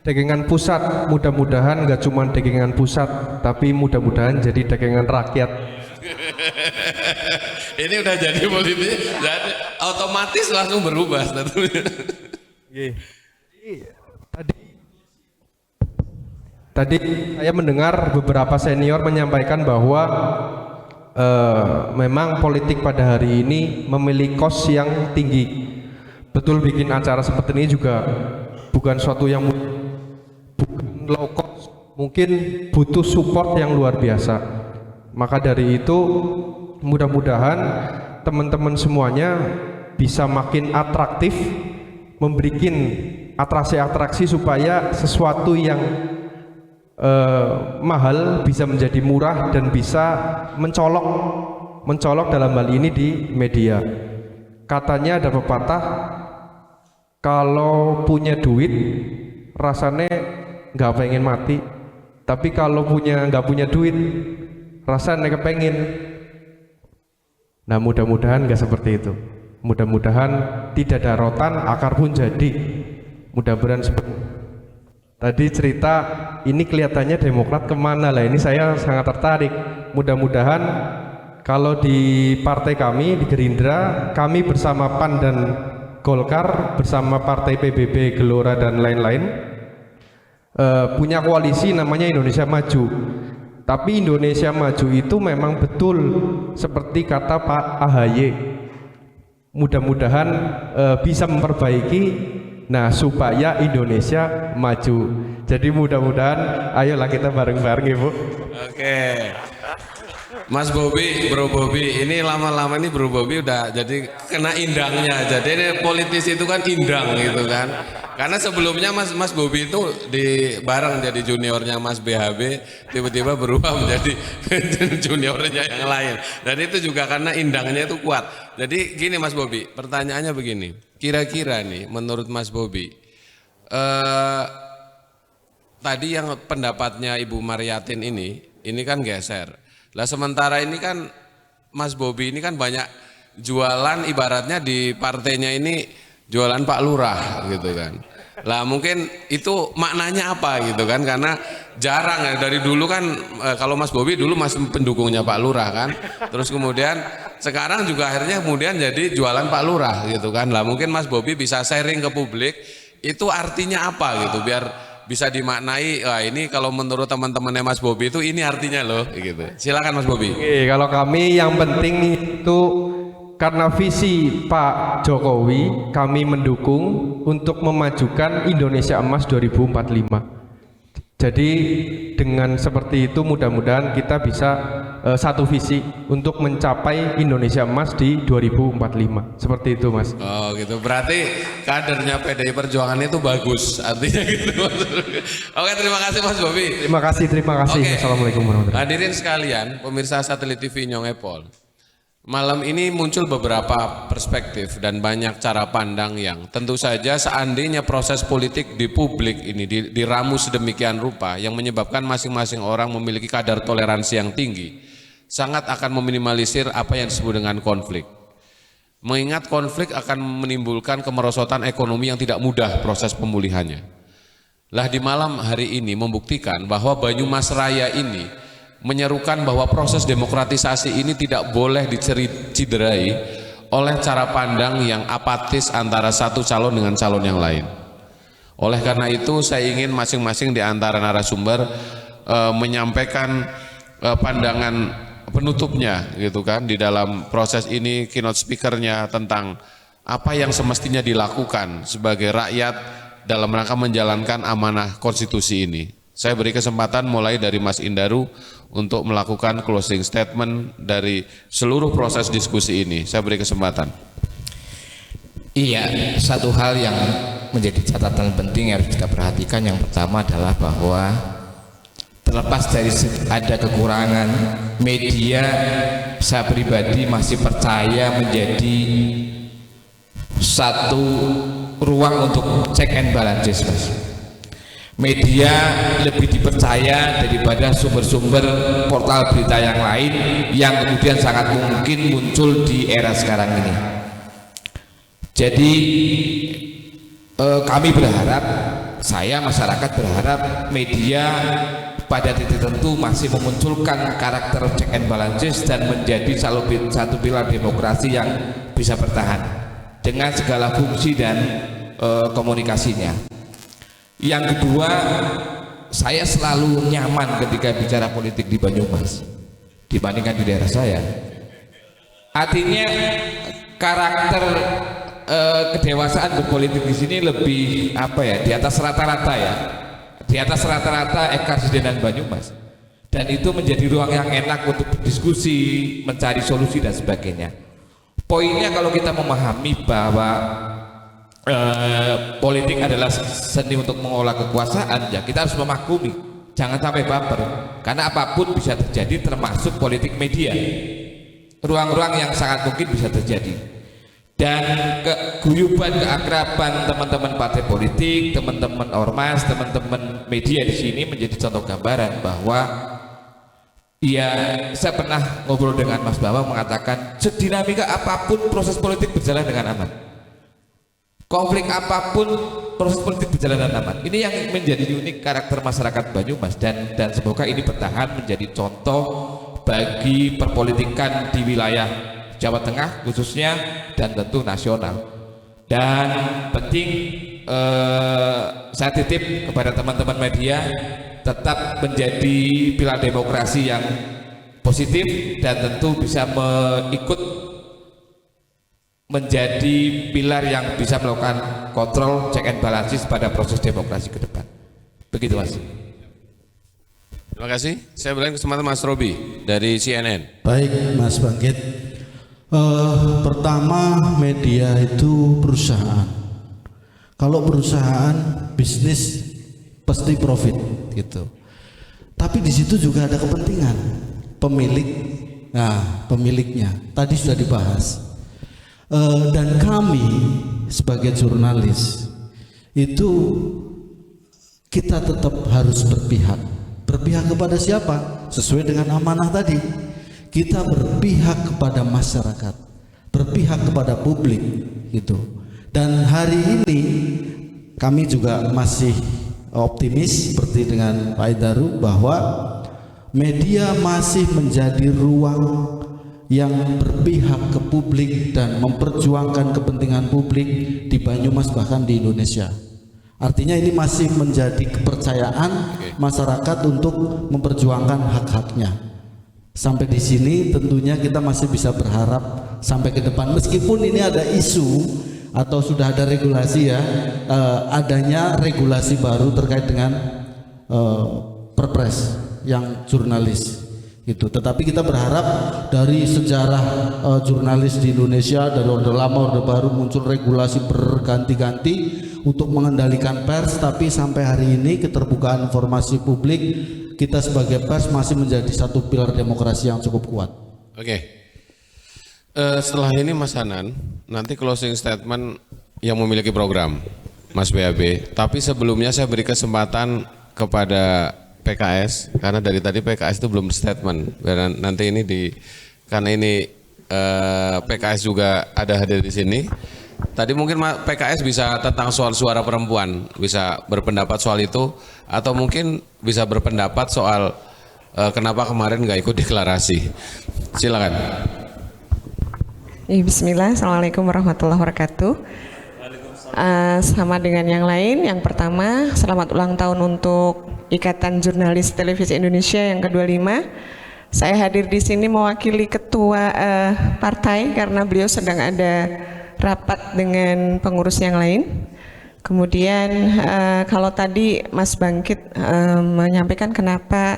dagangan pusat, mudah-mudahan nggak cuma dagangan pusat, tapi mudah-mudahan jadi dagangan rakyat. Ini udah jadi politik, jadi otomatis langsung berubah tentunya. Tadi saya mendengar beberapa senior menyampaikan bahwa memang politik pada hari ini memiliki kos yang tinggi. Betul, bikin acara seperti ini juga bukan suatu yang bukan low cost, mungkin butuh support yang luar biasa. Maka dari itu mudah-mudahan teman-teman semuanya bisa makin atraktif, memberikan atraksi-atraksi supaya sesuatu yang mahal bisa menjadi murah dan bisa mencolok dalam hal ini di media. Katanya ada pepatah, kalau punya duit rasanya nggak pengen mati, tapi kalau nggak punya duit rasanya kepengen. Nah, mudah-mudahan nggak seperti itu. Mudah-mudahan tidak ada rotan, akar pun jadi. Mudah-mudahan seperti tadi cerita ini kelihatannya Demokrat kemana lah, ini saya sangat tertarik. Mudah-mudahan kalau di partai kami, di Gerindra, kami bersama PAN dan Golkar, bersama partai PBB, Gelora dan lain-lain, punya koalisi namanya Indonesia Maju. Tapi Indonesia Maju itu memang betul seperti kata Pak AHY. Mudah-mudahan bisa memperbaiki. Nah, supaya Indonesia maju. Jadi mudah-mudahan ayolah kita bareng-bareng Ibu. Oke. Mas Bobi, Bro Bobi, ini lama-lama ini Bro Bobi udah jadi kena indangnya. Jadi ini politis itu kan indang gitu kan. Karena sebelumnya Mas Bobi itu bareng jadi juniornya Mas BHB, tiba-tiba berubah menjadi juniornya yang lain. Dan itu juga karena indangnya itu kuat. Jadi gini Mas Bobi, pertanyaannya begini. Kira-kira nih menurut Mas Bobi, tadi yang pendapatnya Ibu Maryatin ini kan geser. Lah sementara ini kan Mas Bobi ini kan banyak jualan, ibaratnya di partainya ini jualan Pak Lurah gitu kan. Lah mungkin itu maknanya apa gitu kan, karena jarang ya dari dulu kan kalau Mas Bobi dulu masih pendukungnya Pak Lurah kan, terus kemudian sekarang juga akhirnya kemudian jadi jualan Pak Lurah gitu kan. Lah mungkin Mas Bobi bisa sharing ke publik itu artinya apa gitu, biar bisa dimaknai, wah ini kalau menurut teman-temannya Mas Bobi itu ini artinya loh gitu. Silakan Mas Bobi. Oke, kalau kami yang penting itu karena visi Pak Jokowi, kami mendukung untuk memajukan Indonesia Emas 2045. Jadi dengan seperti itu mudah-mudahan kita bisa satu visi untuk mencapai Indonesia Emas di 2045. Seperti itu Mas. Oh gitu, berarti kadernya PDI Perjuangan itu bagus, artinya gitu. Oke, terima kasih Mas Bobi. Terima kasih. Oke. Assalamualaikum warahmatullahi wabarakatuh. Hadirin sekalian, pemirsa Satelit TV Nyong Epol. Malam ini muncul beberapa perspektif dan banyak cara pandang yang tentu saja seandainya proses politik di publik ini diramu sedemikian rupa yang menyebabkan masing-masing orang memiliki kadar toleransi yang tinggi, sangat akan meminimalisir apa yang disebut dengan konflik. Mengingat konflik akan menimbulkan kemerosotan ekonomi yang tidak mudah proses pemulihannya. Lah di malam hari ini membuktikan bahwa Banyumas Raya ini menyerukan bahwa proses demokratisasi ini tidak boleh diciderai oleh cara pandang yang apatis antara satu calon dengan calon yang lain. Oleh karena itu saya ingin masing-masing di antara narasumber menyampaikan pandangan penutupnya gitu kan di dalam proses ini, keynote speakernya tentang apa yang semestinya dilakukan sebagai rakyat dalam rangka menjalankan amanah konstitusi ini. Saya beri kesempatan mulai dari Mas Indaru untuk melakukan closing statement dari seluruh proses diskusi ini. Saya beri kesempatan. Iya, satu hal yang menjadi catatan penting yang harus kita perhatikan, yang pertama adalah bahwa terlepas dari ada kekurangan, media, saya pribadi masih percaya menjadi satu ruang untuk check and balances, Mas. Media lebih dipercaya daripada sumber-sumber portal berita yang lain yang kemudian sangat mungkin muncul di era sekarang ini. Jadi kami berharap, saya masyarakat berharap media pada titik tertentu masih memunculkan karakter check and balances dan menjadi satu pilar demokrasi yang bisa bertahan dengan segala fungsi dan komunikasinya. Yang kedua, saya selalu nyaman ketika bicara politik di Banyumas dibandingkan di daerah saya. Artinya karakter kedewasaan berpolitik di sini lebih di atas rata-rata ya, di atas rata-rata Karsidenan Banyumas, dan itu menjadi ruang yang enak untuk berdiskusi, mencari solusi dan sebagainya. Poinnya kalau kita memahami bahwa politik adalah seni untuk mengolah kekuasaan, ya kita harus memaklumi, jangan sampai baper, karena apapun bisa terjadi, termasuk politik media, ruang-ruang yang sangat mungkin bisa terjadi. Dan keguyuban, keakraban teman-teman partai politik, teman-teman ormas, teman-teman media di sini menjadi contoh gambaran bahwa ya, saya pernah ngobrol dengan Mas Bambang mengatakan sedinamika apapun proses politik berjalan dengan aman. Konflik apapun proses politik berjalan dengan aman. Ini yang menjadi unik karakter masyarakat Banyumas, dan semoga ini bertahan menjadi contoh bagi perpolitikan di wilayah Jawa Tengah khususnya dan tentu nasional. Dan penting saya titip kepada teman-teman media tetap menjadi pilar demokrasi yang positif dan tentu bisa ikut menjadi pilar yang bisa melakukan kontrol, check and balances pada proses demokrasi ke depan. Begitu, Mas. Terima kasih. Saya berikan kesempatan Mas Robi dari CNN. Baik, Mas Bangkit. Pertama, media itu perusahaan. Kalau perusahaan bisnis pasti profit gitu. Tapi di situ juga ada kepentingan pemilik. Nah, pemiliknya tadi sudah dibahas. Dan kami sebagai jurnalis itu kita tetap harus berpihak. Berpihak kepada siapa? Sesuai dengan amanah tadi. Kita berpihak kepada masyarakat, berpihak kepada publik gitu. Dan hari ini kami juga masih optimis seperti dengan Pak Indaru bahwa media masih menjadi ruang yang berpihak ke publik dan memperjuangkan kepentingan publik di Banyumas bahkan di Indonesia. Artinya ini masih menjadi kepercayaan masyarakat untuk memperjuangkan hak-haknya. Sampai di sini tentunya kita masih bisa berharap sampai ke depan, meskipun ini ada isu atau sudah ada regulasi ya, adanya regulasi baru terkait dengan perpres yang jurnalis itu. Tetapi kita berharap dari sejarah jurnalis di Indonesia, dari orde lama orde baru muncul regulasi berganti-ganti untuk mengendalikan pers, tapi sampai hari ini keterbukaan informasi publik kita sebagai pers masih menjadi satu pilar demokrasi yang cukup kuat. Oke. Setelah ini Mas Hanan, nanti closing statement yang memiliki program Mas BAB. Tapi sebelumnya saya beri kesempatan kepada PKS, karena dari tadi PKS itu belum statement. Dan nanti ini karena ini PKS juga ada hadir di sini. Tadi mungkin PKS bisa tentang soal suara perempuan, bisa berpendapat soal itu, atau mungkin bisa berpendapat soal kenapa kemarin nggak ikut deklarasi. Silakan. Bismillah, Assalamualaikum warahmatullahi wabarakatuh. Sama dengan yang lain, yang pertama selamat ulang tahun untuk Ikatan Jurnalis Televisi Indonesia yang ke-25. Saya hadir di sini mewakili ketua partai karena beliau sedang ada rapat dengan pengurus yang lain. Kemudian kalau tadi Mas Bangkit menyampaikan kenapa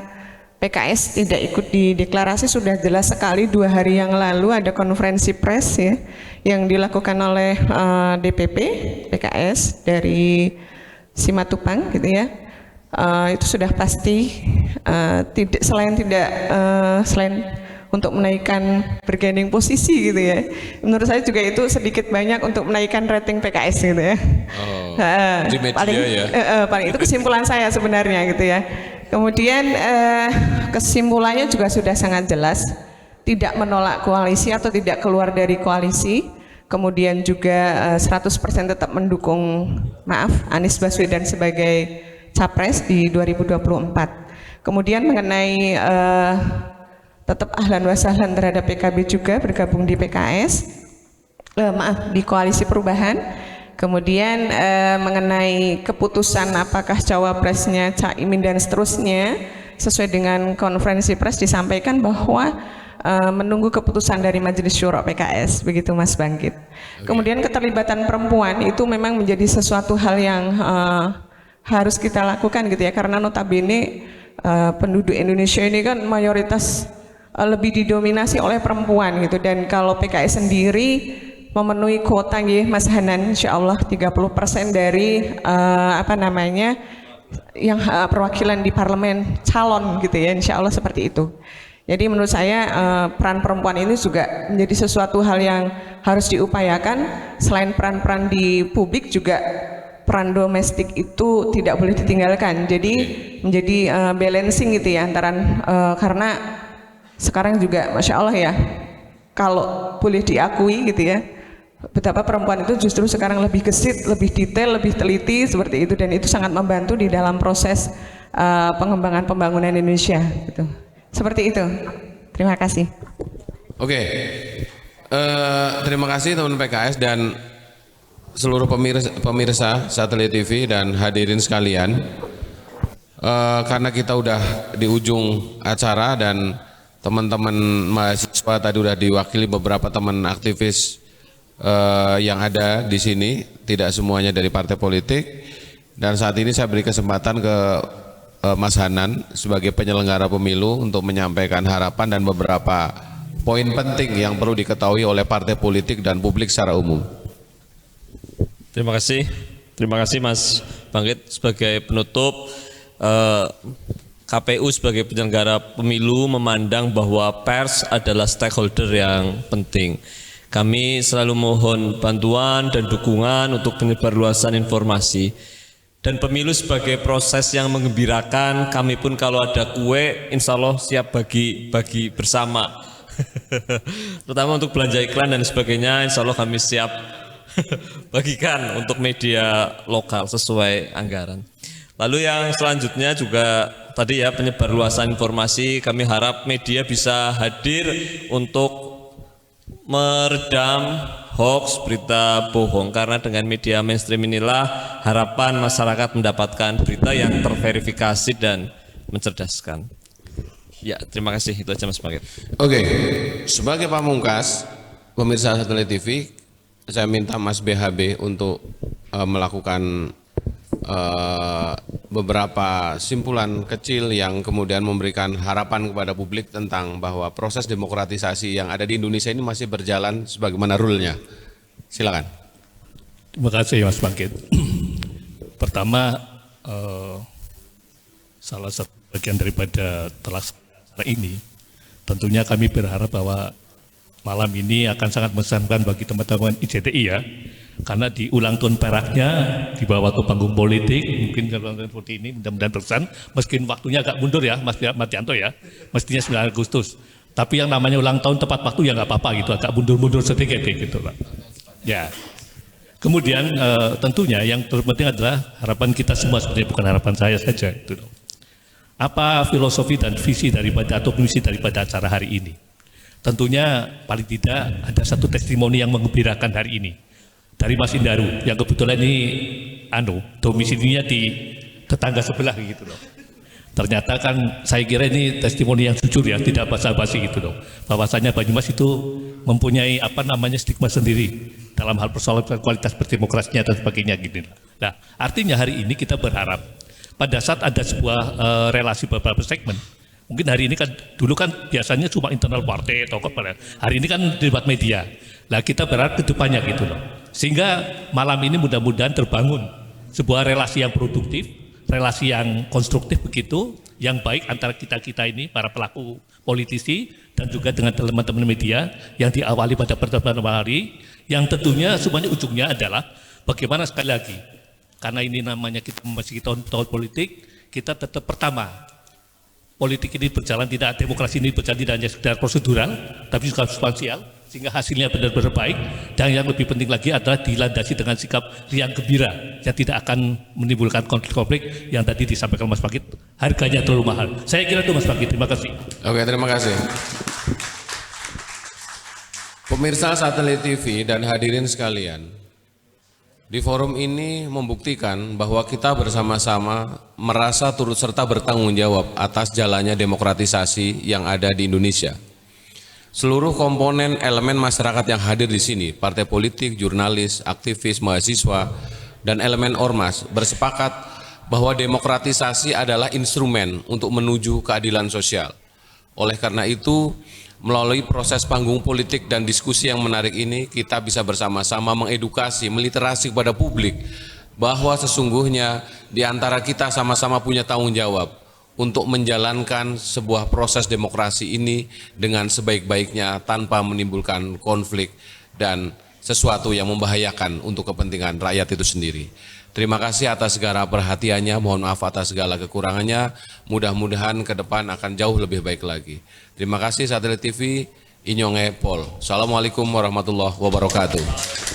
PKS tidak ikut di deklarasi, sudah jelas sekali 2 hari yang lalu ada konferensi pers ya yang dilakukan oleh DPP PKS dari Simatupang gitu ya. Itu sudah pasti selain untuk menaikkan bargaining posisi gitu ya. Menurut saya juga itu sedikit banyak untuk menaikkan rating PKS gitu ya. Oh, di media paling, ya. Paling itu kesimpulan saya sebenarnya gitu ya. Kemudian kesimpulannya juga sudah sangat jelas, tidak menolak koalisi atau tidak keluar dari koalisi. Kemudian juga 100% tetap mendukung Anies Baswedan sebagai capres di 2024. Kemudian mengenai tetap ahlan wa sahlan terhadap PKB juga bergabung di PKS, di Koalisi Perubahan. Kemudian mengenai keputusan apakah cawapresnya Caimin dan seterusnya, sesuai dengan konferensi pers disampaikan bahwa menunggu keputusan dari Majelis Syuro PKS, begitu Mas Bangkit. Kemudian keterlibatan perempuan itu memang menjadi sesuatu hal yang harus kita lakukan gitu ya, karena notabene penduduk Indonesia ini kan mayoritas lebih didominasi oleh perempuan gitu, dan kalau PKS sendiri memenuhi kuota nggih Mas Hanan, insya Allah 30% dari yang perwakilan di parlemen calon gitu ya, insya Allah seperti itu. Jadi menurut saya peran perempuan ini juga menjadi sesuatu hal yang harus diupayakan. Selain peran-peran di publik juga peran domestik itu tidak boleh ditinggalkan. Jadi menjadi balancing gitu ya antara karena sekarang juga Masya Allah ya, kalau boleh diakui gitu ya, betapa perempuan itu justru sekarang lebih gesit, lebih detail, lebih teliti seperti itu, dan itu sangat membantu di dalam proses pengembangan pembangunan Indonesia gitu. Seperti itu. Terima kasih. Oke. Terima kasih teman PKS dan seluruh pemirsa Satelit TV dan hadirin sekalian. Karena kita udah di ujung acara dan teman-teman mahasiswa tadi udah diwakili beberapa teman aktivis yang ada di sini, tidak semuanya dari partai politik. Dan saat ini saya beri kesempatan ke Mas Hanan sebagai penyelenggara pemilu untuk menyampaikan harapan dan beberapa poin penting yang perlu diketahui oleh partai politik dan publik secara umum. Terima kasih Mas Bangkit. Sebagai penutup, KPU sebagai penyelenggara pemilu memandang bahwa pers adalah stakeholder yang penting. Kami selalu mohon bantuan dan dukungan untuk penyebarluasan informasi. Dan pemilu sebagai proses yang menggembirakan, kami pun kalau ada kue, insya Allah siap bagi bersama. Terutama untuk belanja iklan dan sebagainya, insya Allah kami siap bagikan untuk media lokal sesuai anggaran. Lalu yang selanjutnya juga tadi ya, penyebarluasan informasi, kami harap media bisa hadir untuk meredam hoax, berita bohong, karena dengan media mainstream inilah harapan masyarakat mendapatkan berita yang terverifikasi dan mencerdaskan. Ya, terima kasih, itu aja Mas Bangkit. Oke, sebagai pamungkas pemirsa Satelit TV, saya minta Mas BHB untuk melakukan beberapa simpulan kecil yang kemudian memberikan harapan kepada publik tentang bahwa proses demokratisasi yang ada di Indonesia ini masih berjalan sebagaimana rule-nya. Silakan. Terima kasih Mas Bangkit. Pertama, salah satu bagian daripada terlaksana ini, tentunya kami berharap bahwa malam ini akan sangat mengesankan bagi teman-teman IJTI ya, karena di ulang tahun peraknya dibawa ke panggung politik, mungkin seperti ini mudah-mudahan berkesan, meskipun waktunya agak mundur ya Mas Martianto ya, mestinya 9 Agustus, tapi yang namanya ulang tahun tepat waktu ya nggak apa-apa gitu, agak mundur-mundur sedikit gitu Pak. Ya, kemudian tentunya yang terpenting adalah harapan kita semua, sebenarnya bukan harapan saya saja itu. Apa filosofi dan visi daripada atau misi daripada acara hari ini? Tentunya paling tidak ada satu testimoni yang menggembirakan hari ini dari Mas Indaru yang kebetulan ini domisilinya di tetangga sebelah gitu loh. Ternyata kan saya kira ini testimoni yang jujur ya, tidak basa-basi gitu loh. Bahwasanya Banyumas itu mempunyai stigma sendiri dalam hal persoalan kualitas berdemokrasinya dan sebagainya gitu. Nah, artinya hari ini kita berharap pada saat ada sebuah relasi beberapa segmen, mungkin hari ini kan dulu kan biasanya cuma internal partai atau apa, hari ini kan debat media. Nah, kita berharap ke depannya gitu loh. Sehingga malam ini mudah-mudahan terbangun sebuah relasi yang produktif, relasi yang konstruktif begitu, yang baik antara kita-kita ini, para pelaku politisi, dan juga dengan teman-teman media yang diawali pada pertemuan hari, yang tentunya semuanya ujungnya adalah bagaimana sekali lagi, karena ini namanya kita memasuki tahun politik, kita tetap pertama, politik ini berjalan tidak, demokrasi ini berjalan tidak hanya sekedar prosedural, tapi juga substansial, sehingga hasilnya benar-benar baik, dan yang lebih penting lagi adalah dilandasi dengan sikap riang gembira yang tidak akan menimbulkan konflik-konflik yang tadi disampaikan Mas Bangkit, harganya terlalu mahal. Saya kira itu Mas Bangkit, terima kasih. Oke, terima kasih. Pemirsa Satelit TV dan hadirin sekalian, di forum ini membuktikan bahwa kita bersama-sama merasa turut serta bertanggung jawab atas jalannya demokratisasi yang ada di Indonesia. Seluruh komponen elemen masyarakat yang hadir di sini, partai politik, jurnalis, aktivis, mahasiswa, dan elemen ormas bersepakat bahwa demokratisasi adalah instrumen untuk menuju keadilan sosial. Oleh karena itu, melalui proses panggung politik dan diskusi yang menarik ini, kita bisa bersama-sama mengedukasi, meliterasi kepada publik bahwa sesungguhnya di antara kita sama-sama punya tanggung jawab untuk menjalankan sebuah proses demokrasi ini dengan sebaik-baiknya tanpa menimbulkan konflik dan sesuatu yang membahayakan untuk kepentingan rakyat itu sendiri. Terima kasih atas segala perhatiannya, mohon maaf atas segala kekurangannya, mudah-mudahan ke depan akan jauh lebih baik lagi. Terima kasih Satelit TV, Inyonge Pol. Assalamualaikum warahmatullahi wabarakatuh.